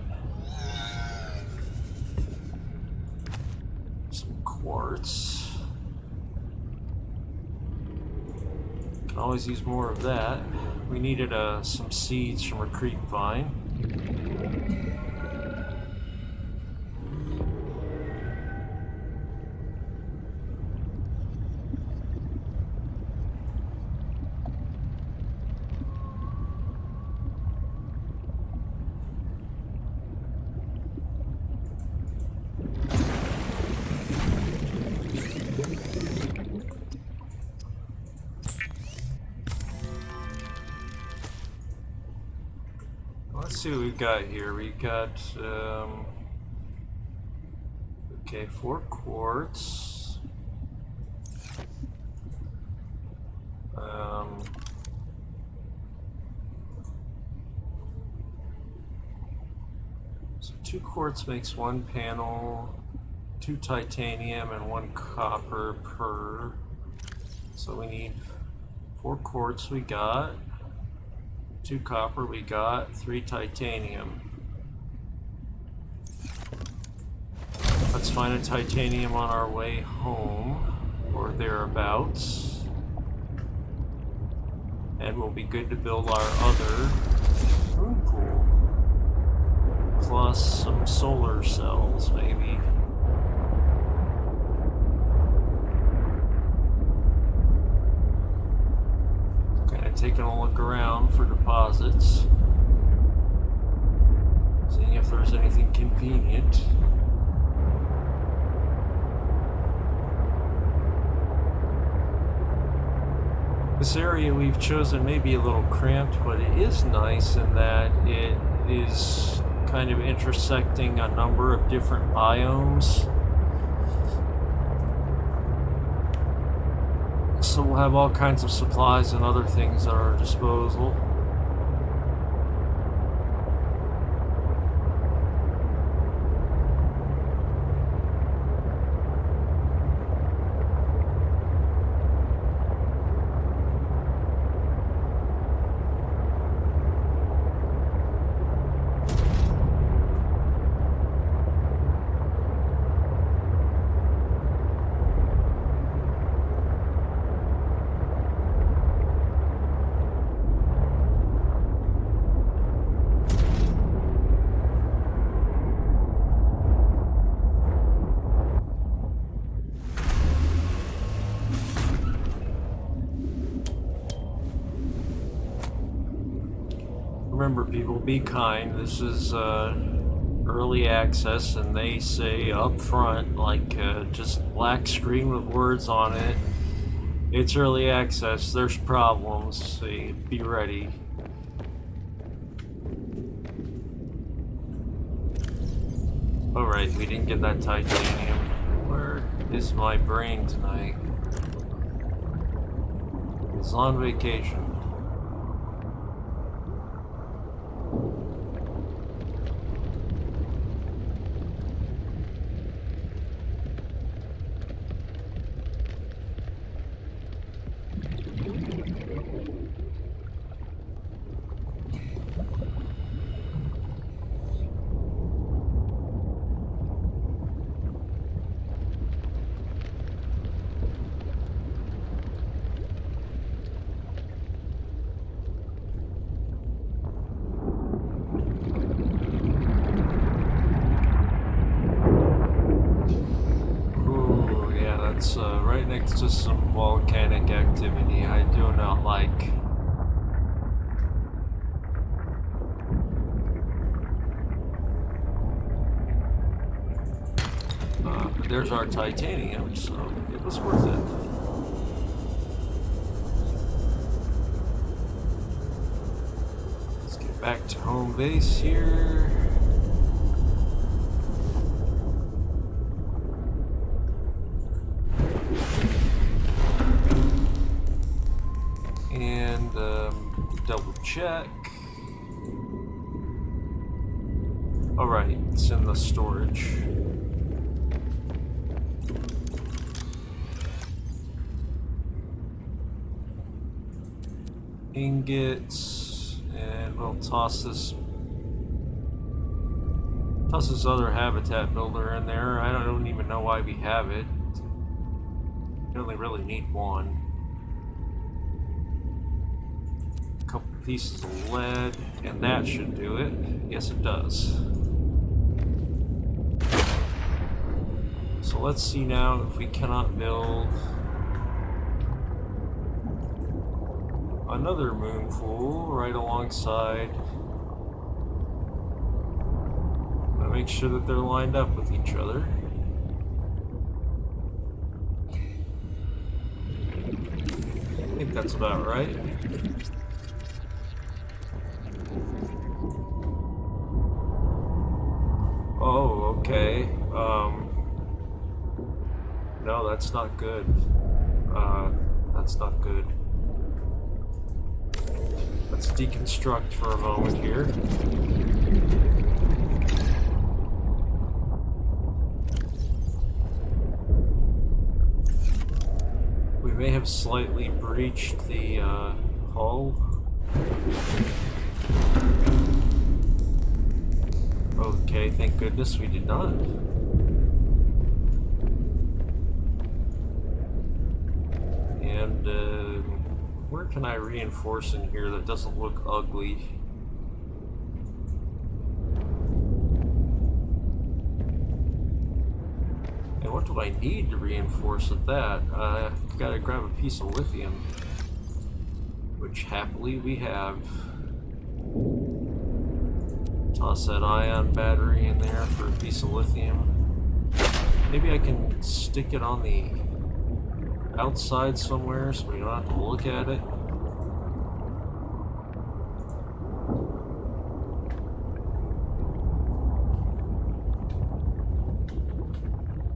Some quartz. Can always use more of that. We needed some seeds from a creep vine. Let's see what we've got here. We've got, okay, 4 quartz. So 2 quartz makes 1 panel, 2 titanium, and 1 copper per. So we need 4 quartz we got. 2 copper we got, 3 titanium. Let's find a titanium on our way home, or thereabouts. And we'll be good to build our other moon pool. Plus some solar cells, maybe. Taking a look around for deposits, seeing if there's anything convenient. This area we've chosen may be a little cramped, but it is nice in that it is kind of intersecting a number of different biomes. So we'll have all kinds of supplies and other things at our disposal. Remember, people, be kind. This is early access, and they say up front, like just black screen with words on it. It's early access. There's problems. So be ready. Alright, we didn't get that titanium. Where is my brain tonight? It's on vacation. Right next to some volcanic activity. I do not like. But there's our titanium, so it was worth it. Let's get back to home base here. And double check. Alright, it's in the storage. Ingots, and we'll toss this other habitat builder in there. I don't even know why we have it. We only really need one. Couple pieces of lead, and that should do it. Yes, it does. So let's see now if we cannot build another moon pool right alongside. I'm gonna make sure that they're lined up with each other. I think that's about right. Oh, okay. No, that's not good. That's not good. Let's deconstruct for a moment here. We may have slightly breached the hull. Okay, thank goodness we did not. And where can I reinforce in here that doesn't look ugly? And what do I need to reinforce at that? I've got to grab a piece of lithium, which happily we have. Toss that ion battery in there for a piece of lithium. Maybe I can stick it on the outside somewhere so we don't have to look at it.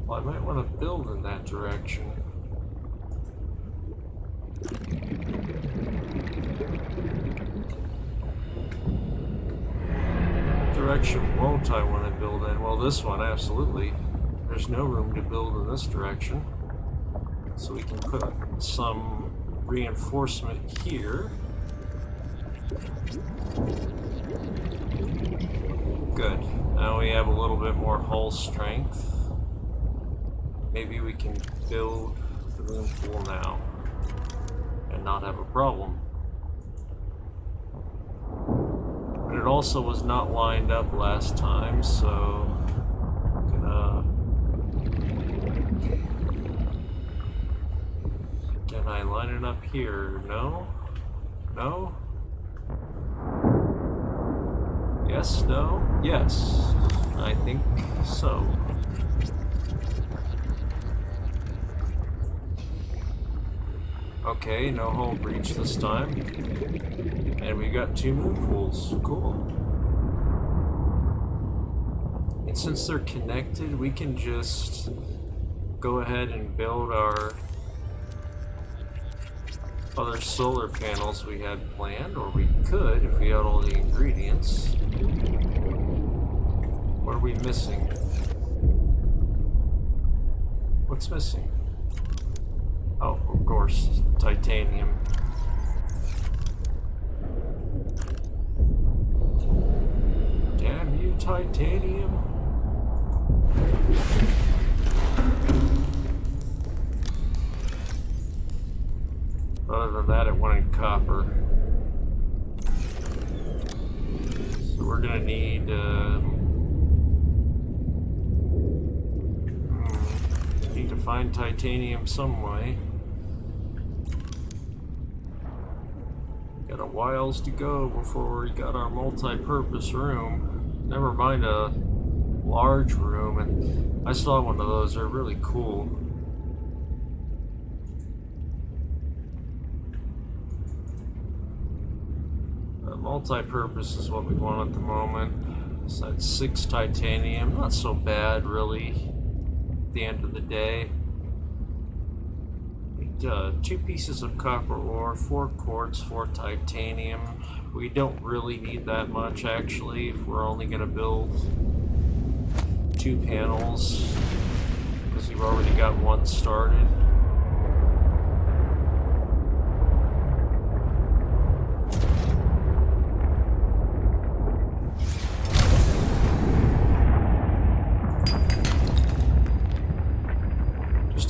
Well, I might want to build in that direction. Direction won't I want to build in? Well, this one, absolutely. There's no room to build in this direction. So we can put some reinforcement here. Good. Now we have a little bit more hull strength. Maybe we can build the moon pool now and not have a problem. But it also was not lined up last time, so I'm gonna... Can I line it up here? No? No? Yes, no? Yes. I think so. Okay, no hull breach this time. And we got 2 moon pools. Cool. And since they're connected, we can just go ahead and build our other solar panels we had planned, or we could if we had all the ingredients. What are we missing? What's missing? Oh, of course, titanium. Damn you, titanium. Other than that, it wanted copper. So we're gonna need, need to find titanium some way. Got a whiles to go before we got our multi-purpose room. Never mind a large room, and I saw one of those. They're really cool. Multi-purpose is what we want at the moment. So that's 6 titanium. Not so bad, really, at the end of the day. Need 2 pieces of copper ore, 4 quartz, 4 titanium. We don't really need that much, actually, if we're only going to build 2 panels, because we've already got 1 started.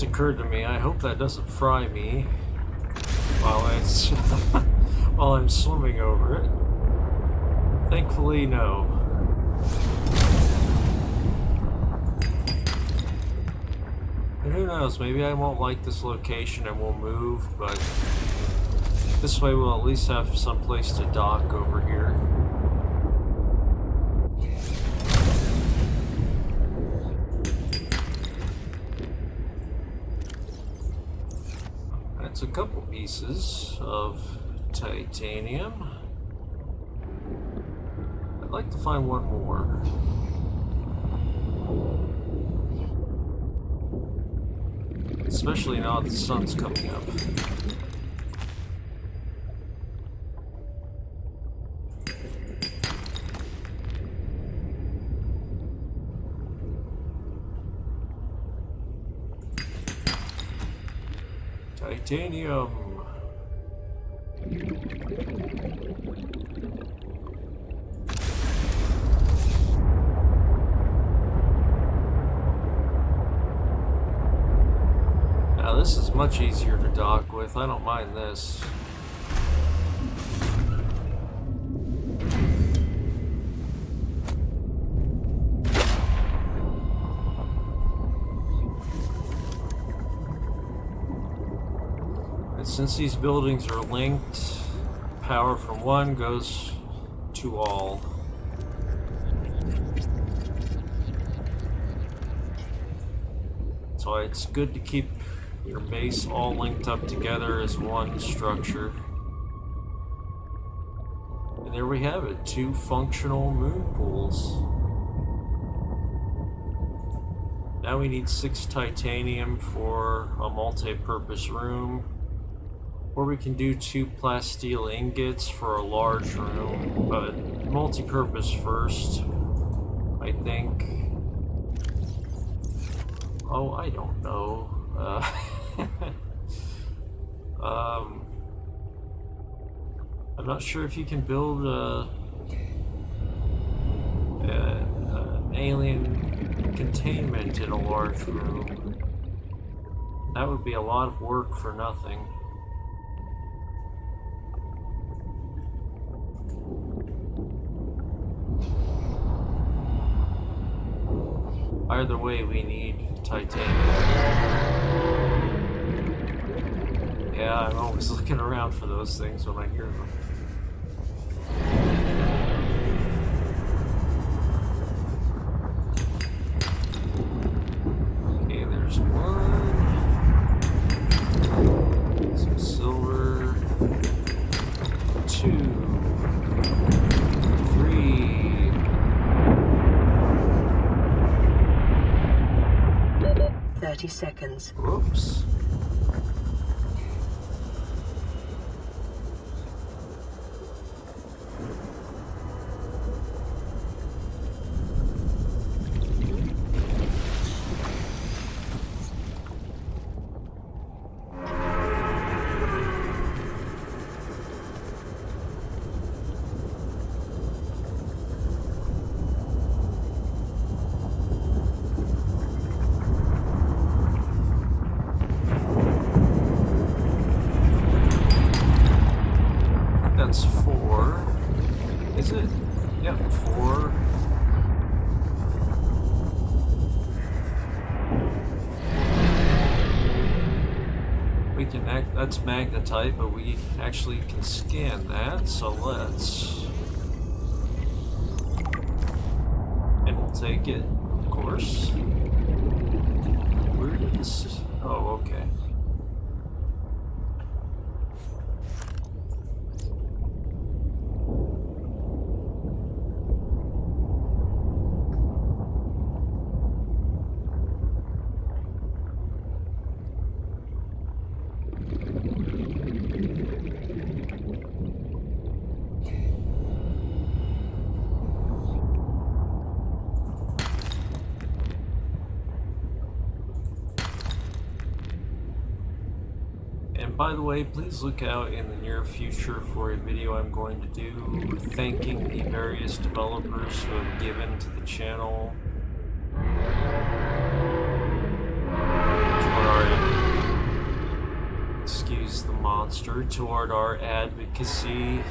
Occurred to me, I hope that doesn't fry me while while I'm swimming over it. Thankfully, no. And who knows, maybe I won't like this location and we'll move, but this way we'll at least have some place to dock over here. That's a couple pieces of titanium. I'd like to find one more. Especially now that the sun's coming up. Titanium. Now this is much easier to dock with. I don't mind this. Since these buildings are linked, power from one goes to all. So it's good to keep your base all linked up together as one structure. And there we have it, 2 functional moon pools. Now we need 6 titanium for a multi-purpose room. Or we can do 2 plasteel ingots for a large room, but multi-purpose first, I think. Oh, I don't know. I'm not sure if you can build an alien containment in a large room. That would be a lot of work for nothing. Either way, we need titanium. Yeah, I'm always looking around for those things when I hear them. Okay, there's 1. Some silver. 2. 3. 30 seconds. Whoops. That's 4. Is it? Yep, 4. We can that's magnetite, but we actually can scan that, so let's... And we'll take it, of course. Where did this... Oh, okay. And by the way, please look out in the near future for a video I'm going to do thanking the various developers who have given to the channel. Excuse the monster, toward our advocacy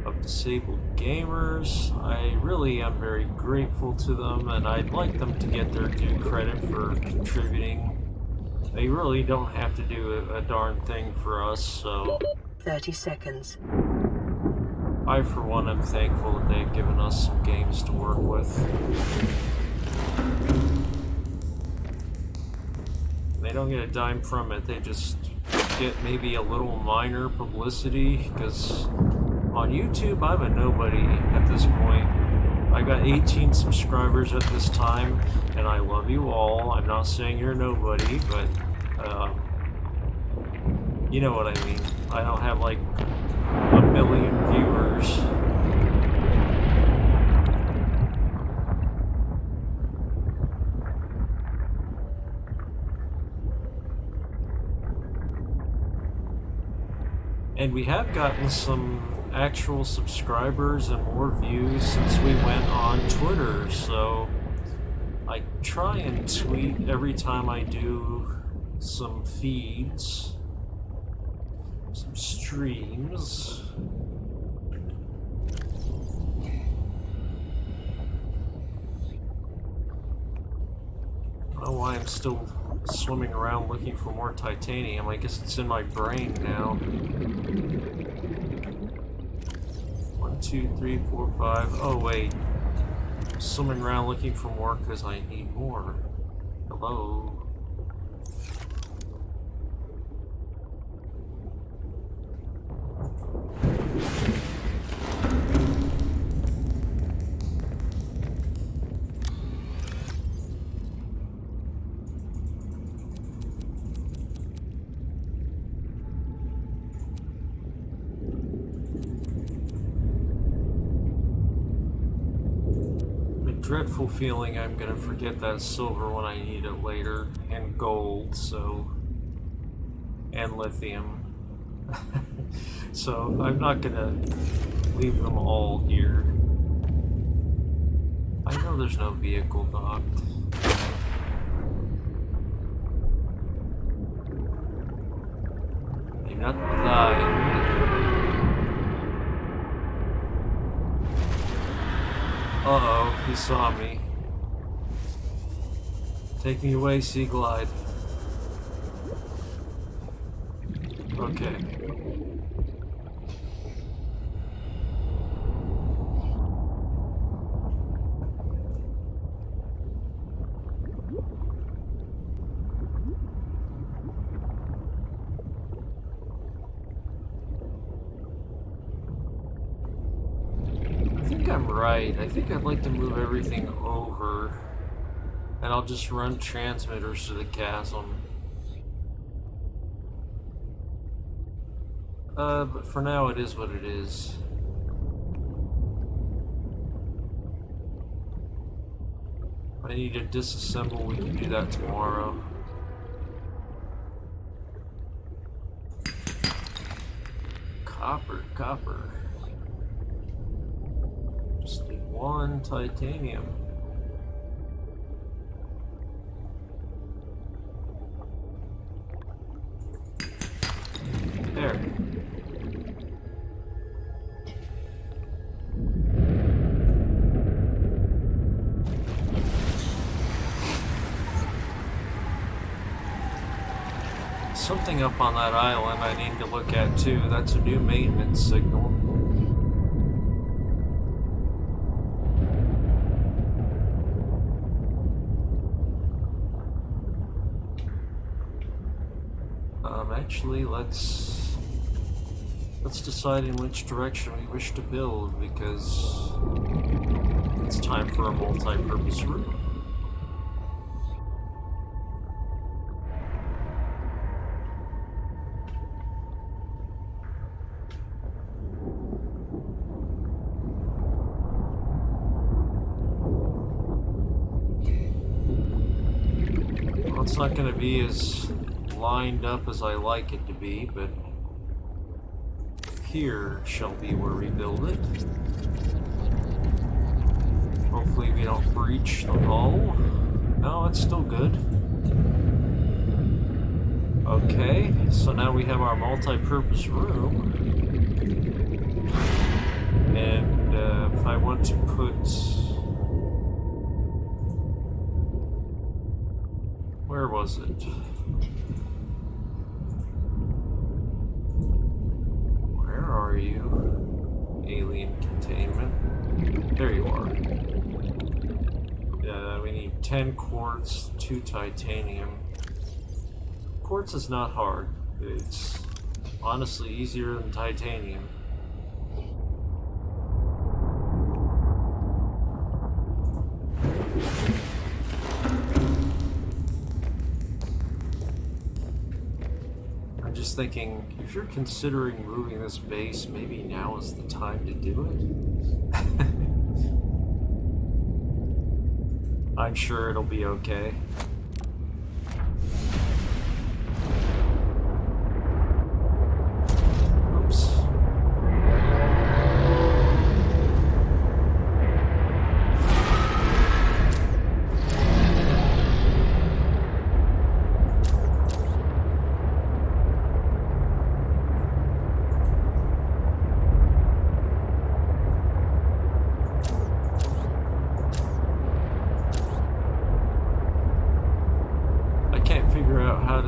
of disabled gamers. I really am very grateful to them, and I'd like them to get their due credit for contributing. They really don't have to do a darn thing for us, so... 30 seconds. I, for one, am thankful that they've given us some games to work with. They don't get a dime from it, they just get maybe a little minor publicity, because on YouTube I'm a nobody at this point. I got 18 subscribers at this time, and I love you all. I'm not saying you're nobody, but you know what I mean. I don't have like a million viewers. And we have gotten some actual subscribers and more views since we went on Twitter, so I try and tweet every time I do some feeds, some streams. I don't know why I'm still swimming around looking for more titanium. I guess it's in my brain now. 1, 2, 3, 4, 5. Oh wait, I'm swimming around looking for more because I need more. Hello. Dreadful feeling I'm gonna forget that silver when I need it later, and gold, so, and lithium. So I'm not gonna leave them all here. I know there's no vehicle docked. I'm not blind. Uh-oh, he saw me. Take me away, Sea Glide. Okay. I think I'm right. I think I'd like to move everything over. And I'll just run transmitters to the chasm. But for now it is what it is. If I need to disassemble, we can do that tomorrow. Copper. Just need one titanium. There. Something up on that island I need to look at too. That's a new maintenance signal. Actually, let's decide in which direction we wish to build, because it's time for a multi-purpose room. Well, it's not going to be as lined up as I like it to be, but here shall be where we build it. Hopefully we don't breach the hull. No, it's still good. Okay, so now we have our multi-purpose room. And if I want to put... Where was it? Where are you? Alien containment. There you are. We need 10 quartz, 2 titanium. Quartz is not hard. It's honestly easier than titanium. I'm just thinking, if you're considering moving this base, maybe now is the time to do it. I'm sure it'll be okay. Oops.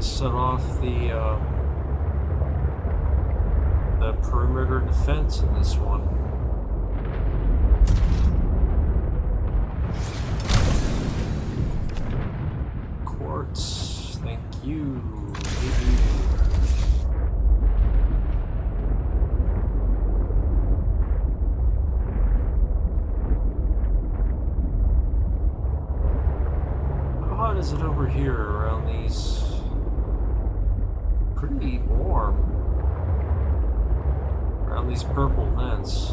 Set off the perimeter defense in this one. Quartz, thank you. How hot is it over here around these? Pretty warm around these purple vents.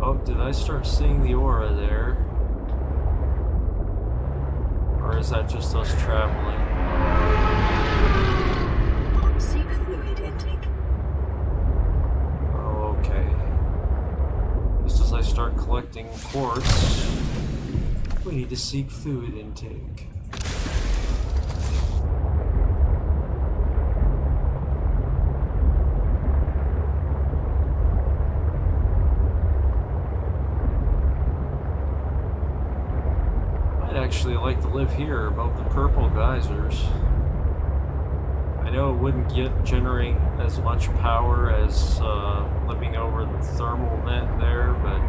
Oh, did I start seeing the aura there? Or is that just us traveling? Seek fluid intake. Oh, okay. Just as I start collecting quartz, we need to seek fluid intake. Actually like to live here above the purple geysers. I know it wouldn't generate as much power as living over the thermal vent there, but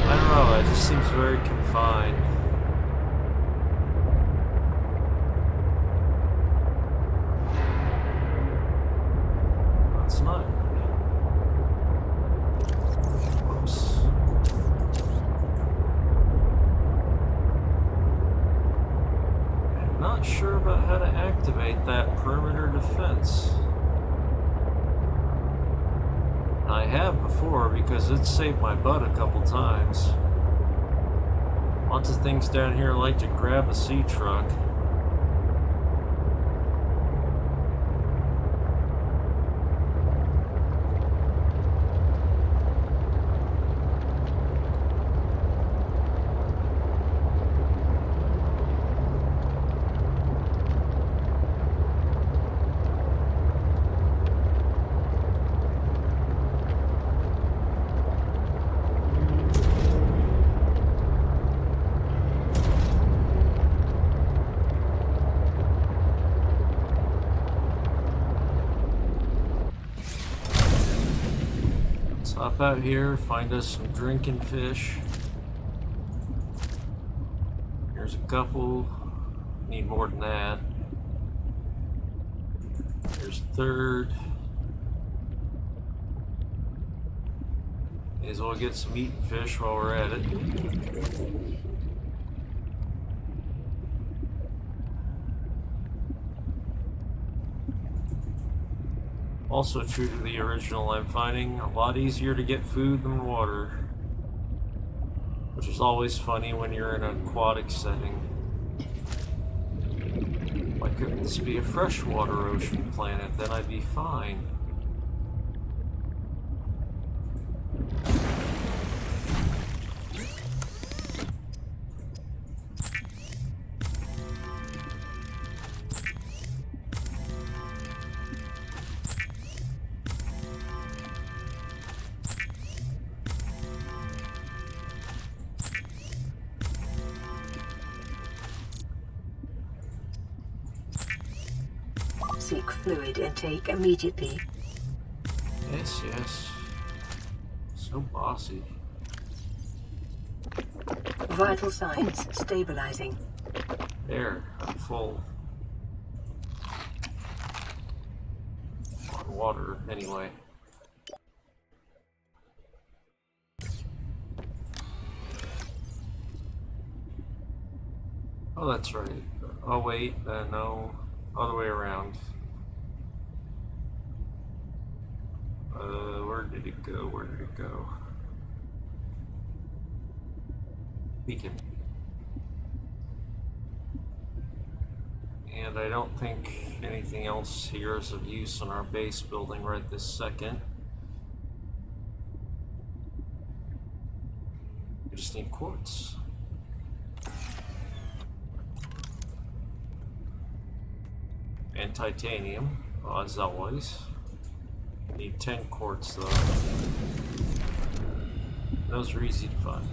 I don't know, it just seems very confined. That's not. Oops. Not sure about how to activate that perimeter defense. I have before because it's saved my butt a couple times. Lots of things down here like to grab a sea truck. Hop out here, find us some drinking fish. Here's a couple. Need more than that. There's a third. May as well get some eating fish while we're at it. Also true to the original, I'm finding a lot easier to get food than water, which is always funny when you're in an aquatic setting. Why couldn't this be a freshwater ocean planet? Then I'd be fine. Seek fluid intake immediately. Yes, yes. So bossy. Vital signs stabilizing. There, I'm full. On water, anyway. Oh, that's right. Oh, wait, no. Other way around. Where did it go? Where did it go? Beacon. And I don't think anything else here is of use on our base building right this second. We just need quartz. And titanium, as always. Need 10 quartz though. Those are easy to find.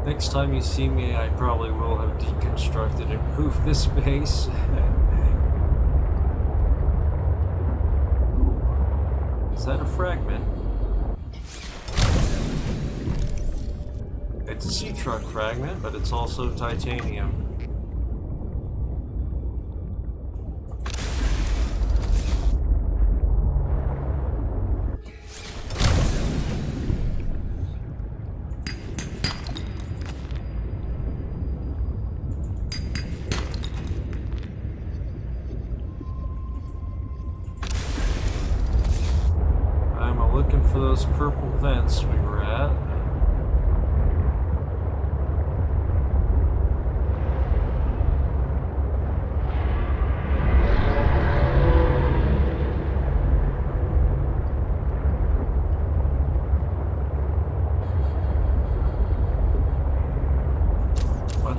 Next time you see me, I probably will have deconstructed and moved this base. Is that a fragment? It's a sea truck fragment, but it's also titanium. Looking for those purple vents we were at.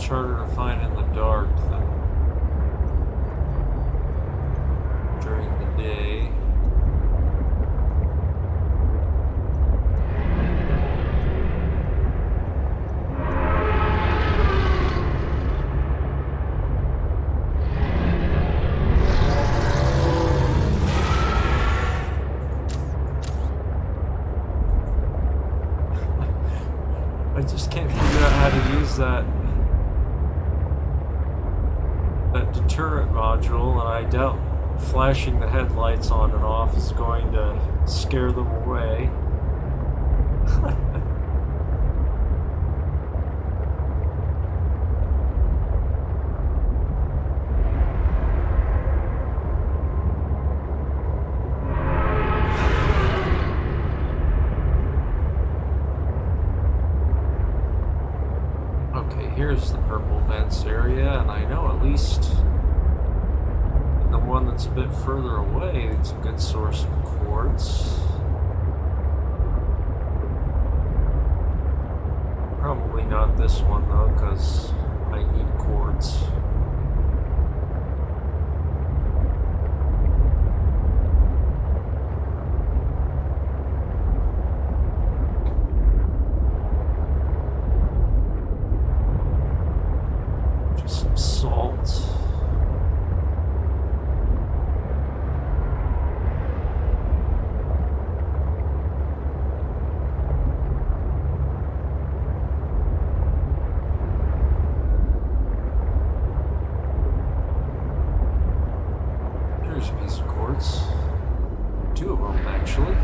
much harder to find in the dark than during the day. I just can't figure out how to use that deterrent module, and I doubt flashing the headlights on and off is going to scare them away. Here's the purple vents area, and I know at least in the one that's a bit further away, it's a good source of quartz. Probably not this one though, because I need quartz. Two of them, actually.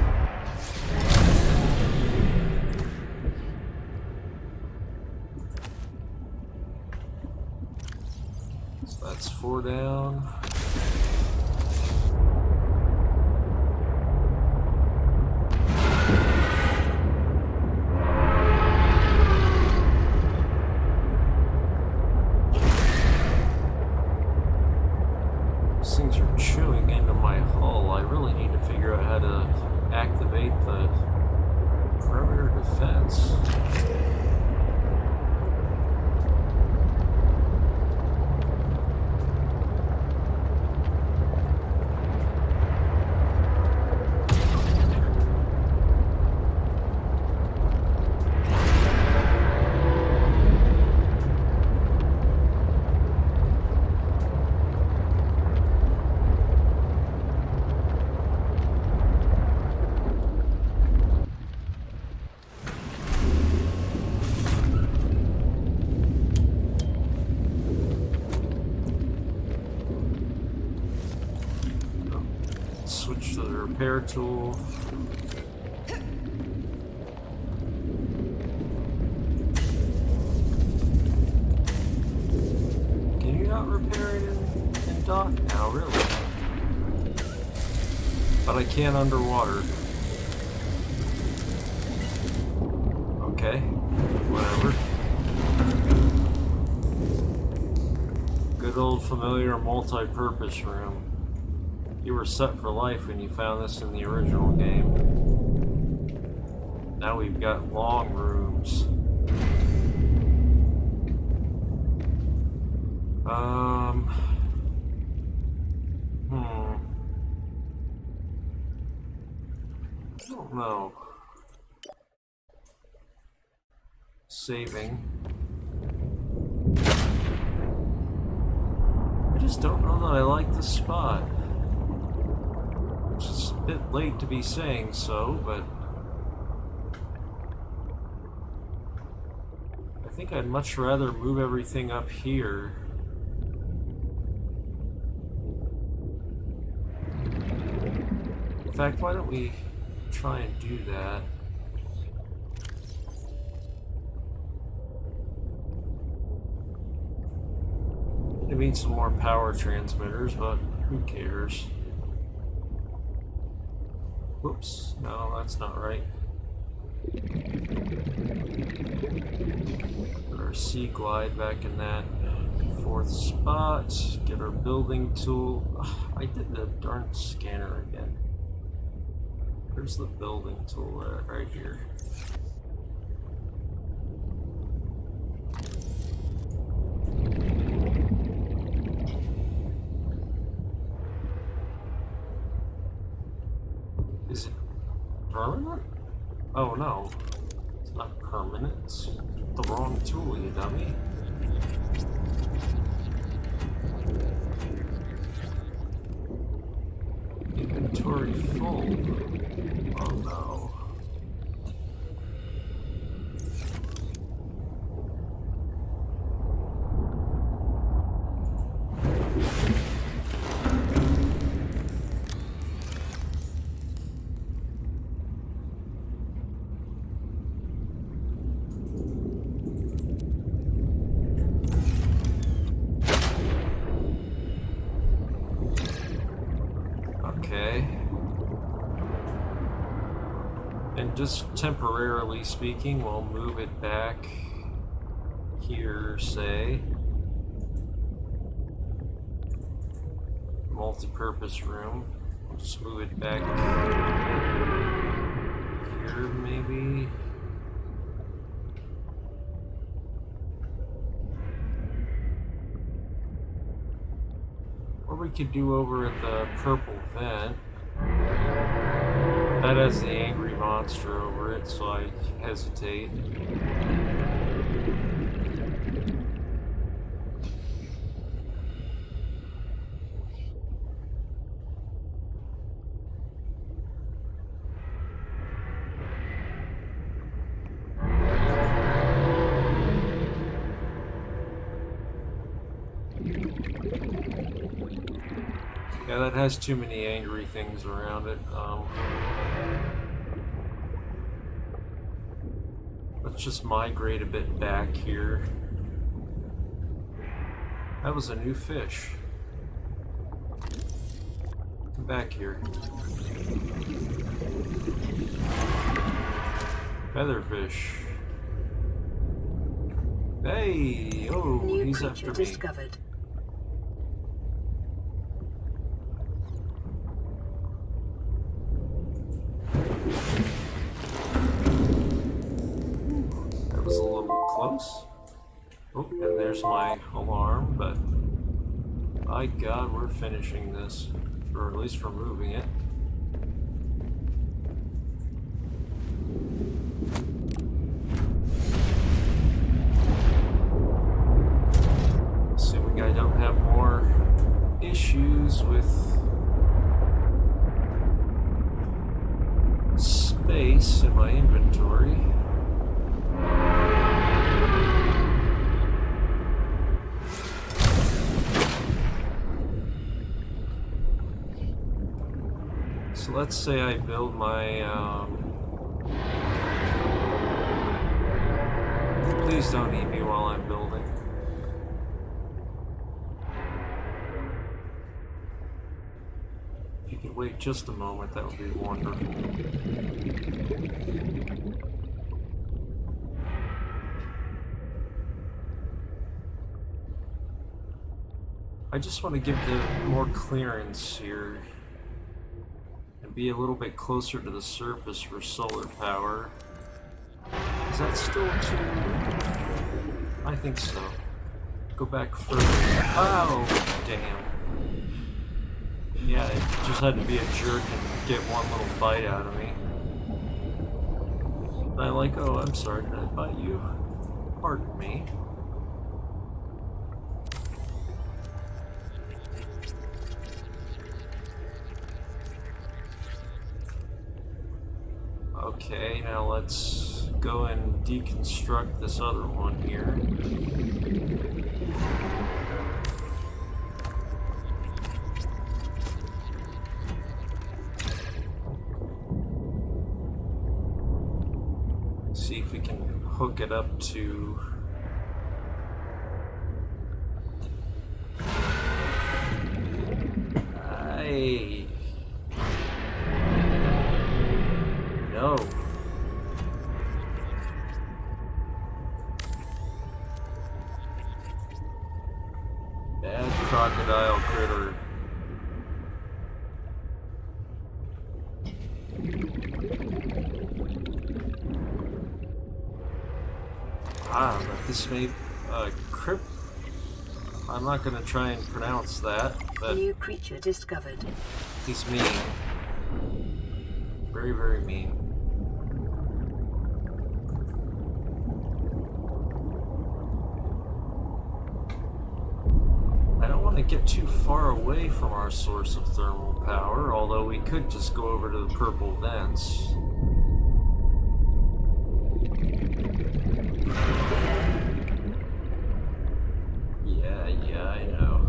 So that's 4 down. Things are chewing into my hull. I really need to figure out how to activate the perimeter defense. Switch to the repair tool. Can you not repair it in dock now, really? But I can underwater. Okay, whatever. Good old familiar multi-purpose room. You were set for life when you found this in the original game. Now we've got long rooms. I don't know. Saving. I just don't know that I like this spot. It's a bit late to be saying so, but I think I'd much rather move everything up here. In fact, why don't we try and do that? I need some more power transmitters, but who cares? Whoops, no, that's not right. Put our sea glide back in that 4th spot. Get our building tool. Ugh, I did the darn scanner again. Where's the building tool at? Right here. Oh no, it's not permanent. It's the wrong tool, you dummy. Inventory full. Oh no. Okay. And just temporarily speaking, we'll move it back here, say. Multi-purpose room. We'll just move it back here, maybe. Or we could do over at the purple vent. That has the angry monster over it, so I hesitate. Yeah, that has too many angry things around it. Let's just migrate a bit back here. That was a new fish. Come back here. Featherfish. Hey! Oh, New he's creature after me. discovered. That was a little close. Oh, and there's my alarm, but by God, we're finishing this. Or at least removing it. Assuming I don't have more issues with space in my inventory. So let's say I build my, please don't eat me while I'm building. If you could wait just a moment, that would be wonderful. I just want to give the more clearance here. Be a little bit closer to the surface for solar power. Is that still too... I think so. Go back further. Oh, damn. Yeah, it just had to be a jerk and get one little bite out of me. And I'm like, oh, I'm sorry, did I bite you? Pardon me. Okay, now let's go and deconstruct this other one here. See if we can hook it up to... Hey! No. Bad crocodile critter. Ah, but this may crypt. I'm not gonna try and pronounce that, but New creature discovered. he's mean. Very, very mean. want to get too far away from our source of thermal power, although we could just go over to the purple vents. Yeah, I know.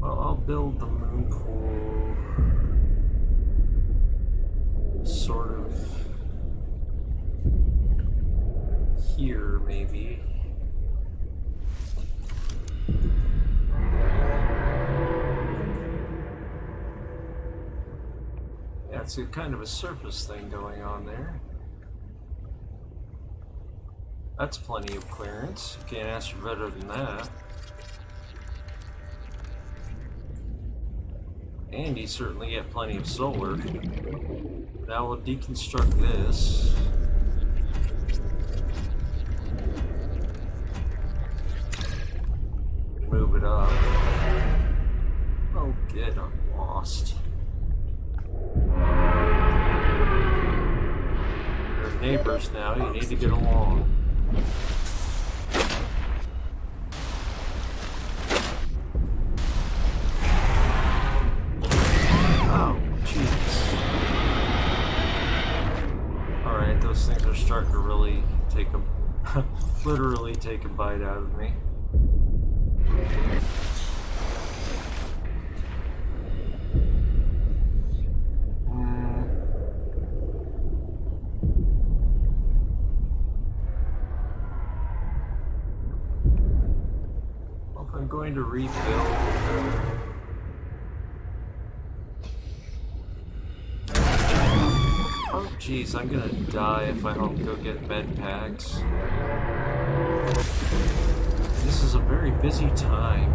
Well, I'll build the moon pool sort of here, maybe. Yeah, it's a kind of a surface thing going on there. That's plenty of clearance. You can't ask for better than that. And you certainly get plenty of solar. Now we'll deconstruct this. Move it up. Oh, good, I'm lost. You're neighbors now, you need to get along. Oh, jeez. Alright, those things are starting to really take a literally take a bite out of me. Well, if I'm going to rebuild, oh geez, I'm gonna die if I don't go get med packs. This is a very busy time.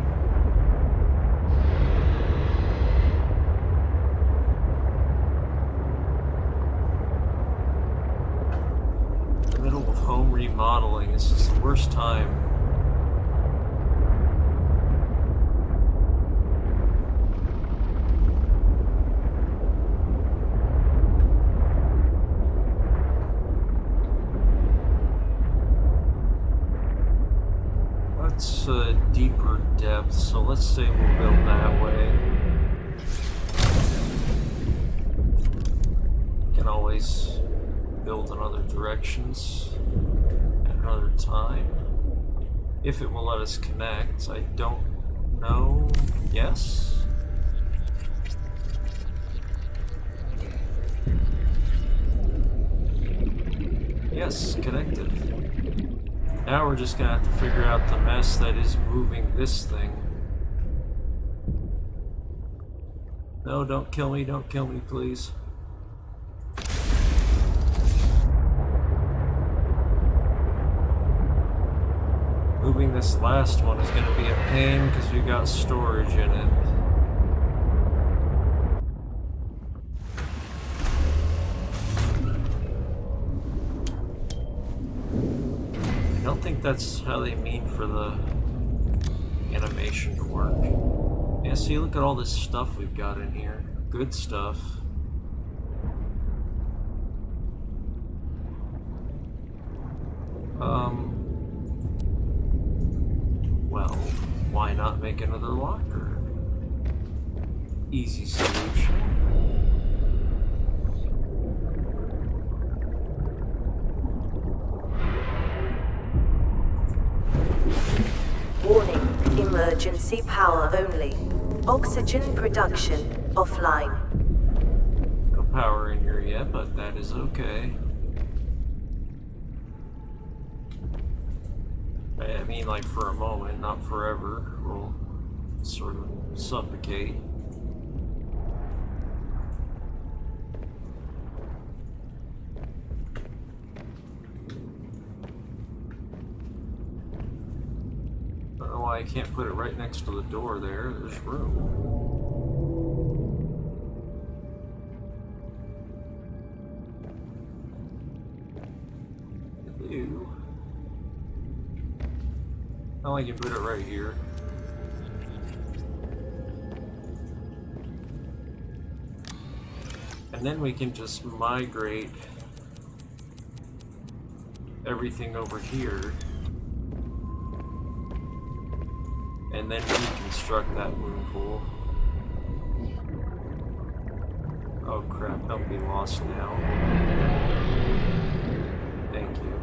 In the middle of home remodeling, this is the worst time. That's a deeper depth, so let's say we'll build that way. Can always build in other directions at another time. If it will let us connect, I don't know. Yes? Yes, connected. Now we're just gonna have to figure out the mess that is moving this thing. No, don't kill me, please. Moving this last one is gonna be a pain because we've got storage in it. I don't think that's how they mean for the animation to work. Yeah, see, look at all this stuff we've got in here. Good stuff. Well, why not make another locker? Easy solution. Warning, emergency power only. Oxygen production offline. No power in here yet, but that is okay. I mean, like for a moment, not forever. We'll sort of suffocate. I don't know why I can't put it right next to the door there. There's room. Ew. Oh, I can put it right here. And then we can just migrate everything over here. And then deconstruct that moon pool. Oh crap, don't be lost now. Thank you.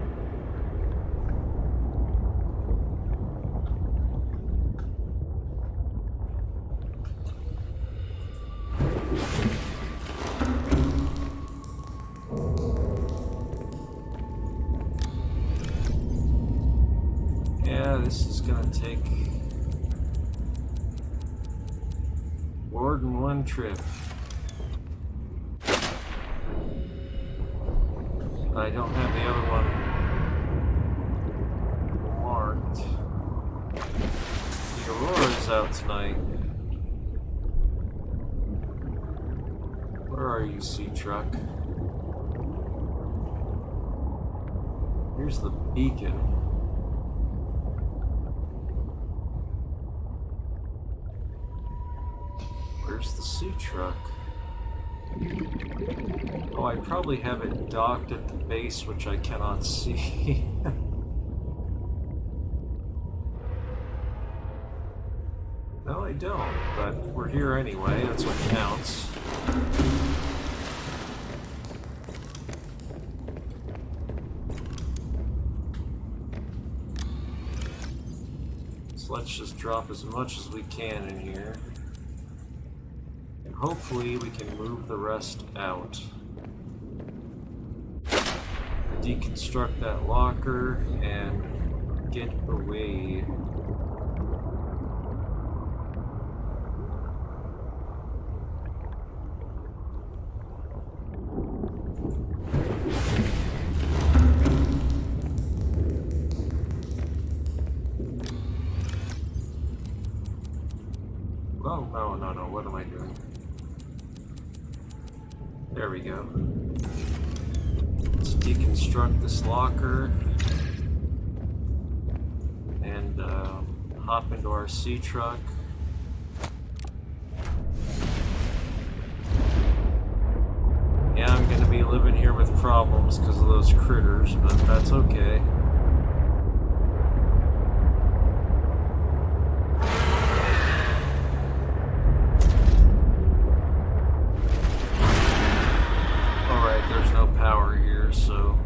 Yeah, this is gonna take more than one trip. I don't have the other one marked. The Aurora's out tonight. Where are you, sea truck? Here's the beacon. Where's the sea truck? Oh, I probably have it docked at the base, which I cannot see. No, I don't, but we're here anyway, that's what counts. So let's just drop as much as we can in here. And hopefully we can move the rest out. Deconstruct that locker and get away. Oh, no, what am I doing? There we go. Let's deconstruct this locker and hop into our sea truck. Yeah, I'm gonna be living here with problems because of those critters, but that's okay. Alright, there's no power here, so...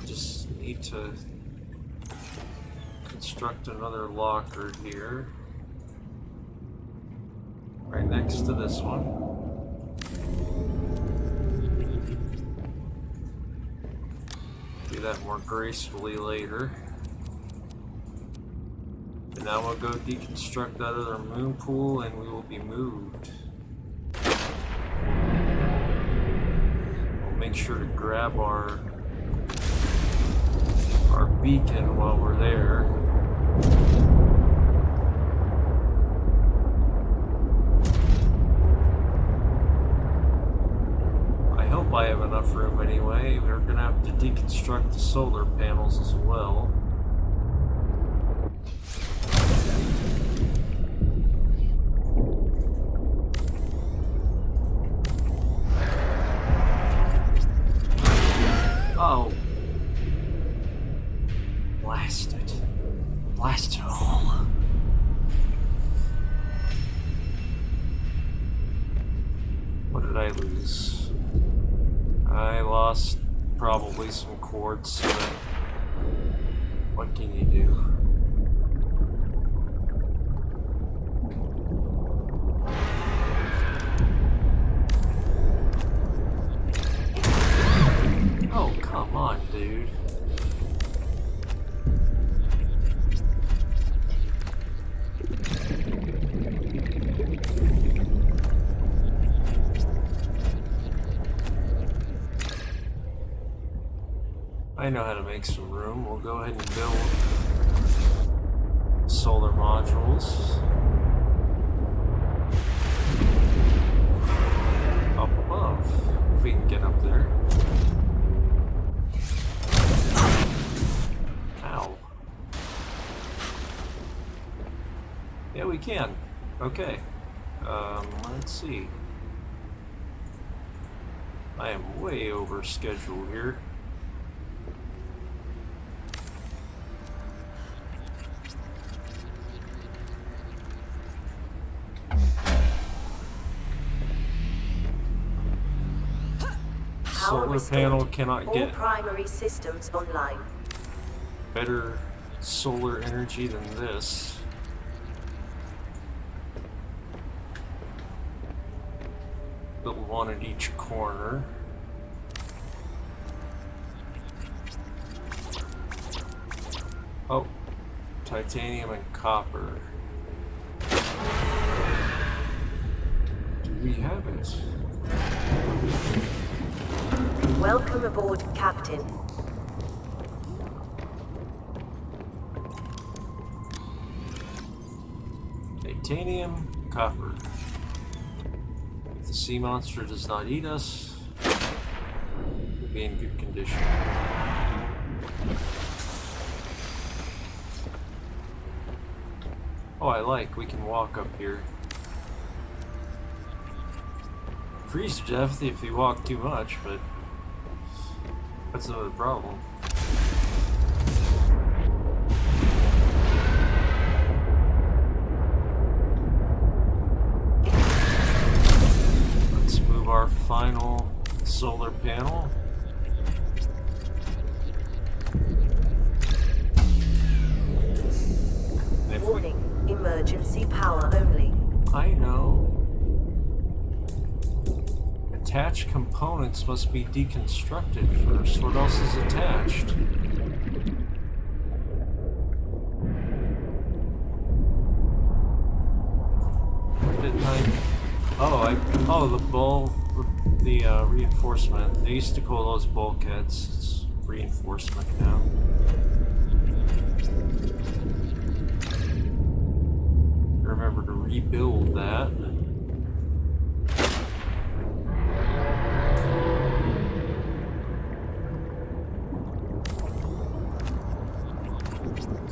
Just need to construct another locker here. Right next to this one. Do that more gracefully later. And now we'll go deconstruct that other moon pool and we will be moved. We'll make sure to grab our beacon while we're there. I have enough room anyway. We're gonna have to deconstruct the solar panels as well. Oh. Blast it. Blast it all. What did I lose? I lost probably some quartz, but what can you do? Oh, come on, dude. I know how to make some room. We'll go ahead and build solar modules up above, if we can get up there. Ow. Yeah, we can. Okay. Let's see. I am way over schedule here. Solar panel cannot get all primary systems online. better solar energy than this. Build one at each corner. Oh, titanium and copper. Do we have it? Welcome aboard, Captain. Titanium, copper. If the sea monster does not eat us, we'll be in good condition. Oh, I like, we can walk up here. Freeze to death if you walk too much, but that's another problem. Let's move our final solar panel. Warning, emergency power only. I know. Attached components must be deconstructed first. What else is attached? Didn't I? Oh, the reinforcement. They used to call those bulkheads. It's reinforcement now. Remember to rebuild that.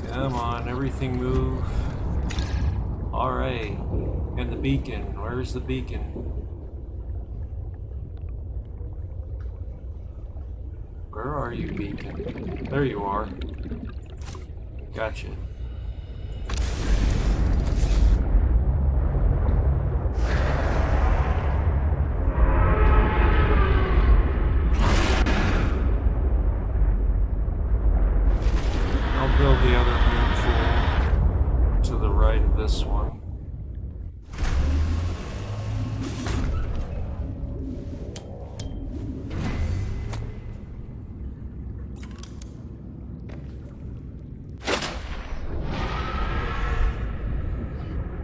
Come on, everything move. Alright. And the beacon. Where's the beacon? Where are you, beacon? There you are. Gotcha. I'll build the other moonpool to the right of this one.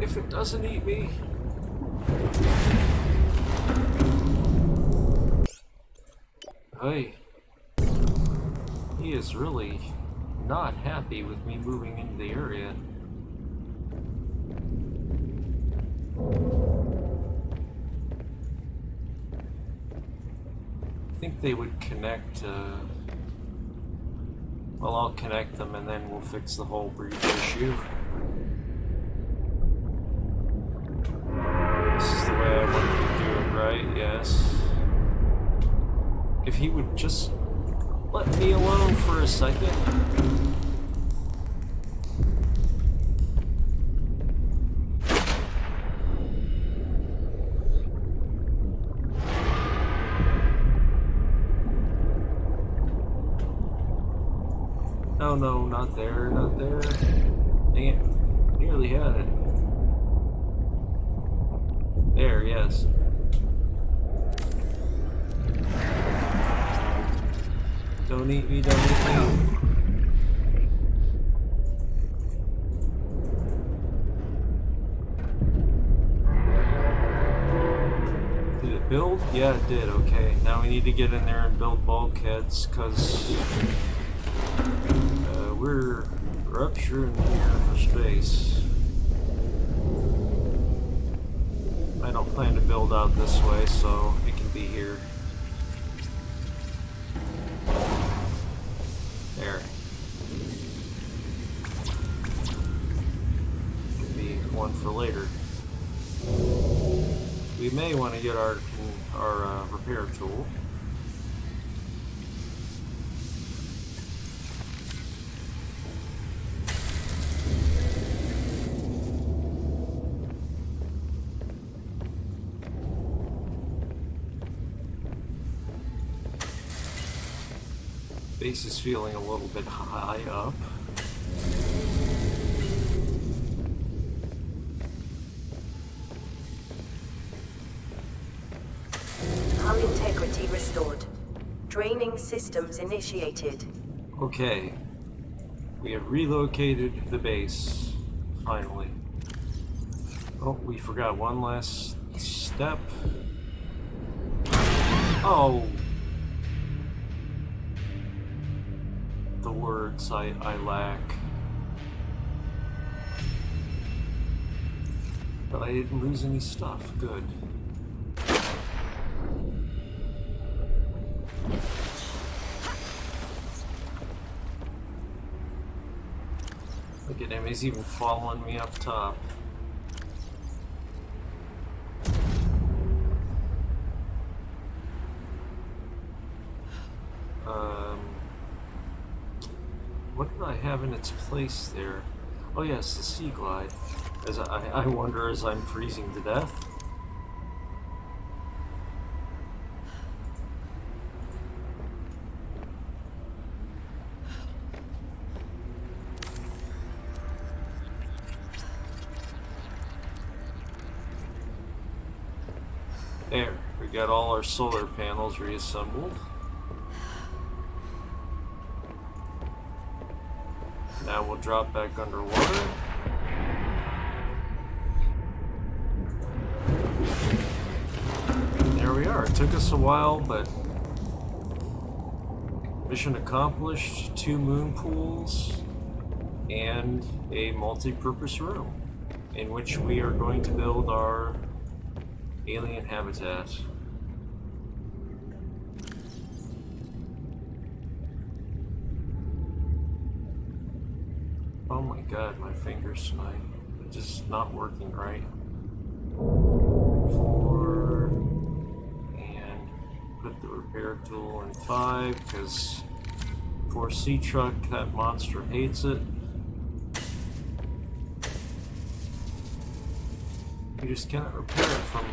If it doesn't eat me. Hey. He is really not happy with me moving into the area. I think they would connect, well, I'll connect them and then we'll fix the whole breach issue. This is the way I wanted to do it, right? Yes. If he would just let me alone for a second. No, no, not there, not there. Dang it. Nearly had it. There, yes. Don't eat me, don't eat me. Did it build? Yeah, it did. Okay, now we need to get in there and build bulkheads, because we're up sure in here for space. I don't plan to build out this way, so it can be here. There. Could be one for later. We may want to get our repair tool. Base is feeling a little bit high up. Hull integrity restored. Draining systems initiated. Okay. We have relocated the base, finally. Oh, we forgot one last step. Oh! The words I lack. But I didn't lose any stuff. Good. Look at him, he's even following me up top. What did I have in its place there? Oh yes, the sea glide. As I wonder as I'm freezing to death. There, we got all our solar panels reassembled. Now we'll drop back underwater. There we are. It took us a while, but mission accomplished. 2 moon pools and a multi-purpose room in which we are going to build our alien habitat. Oh my god, my fingers tonight. They're just not working right. 4. And put the repair tool in 5, because poor sea truck, that monster hates it. You just cannot repair it from...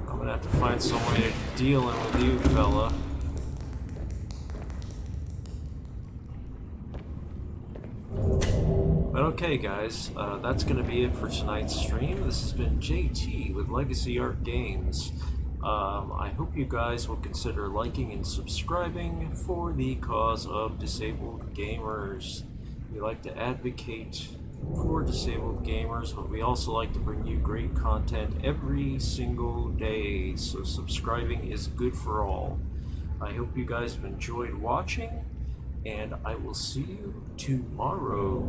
I'm gonna have to find some way to deal in with you, fella. But okay, guys, that's gonna be it for tonight's stream. This has been JT with Legacy Art Games. I hope you guys will consider liking and subscribing for the cause of disabled gamers. We like to advocate for disabled gamers, but we also like to bring you great content every single day, so subscribing is good for all. I hope you guys have enjoyed watching, and I will see you tomorrow.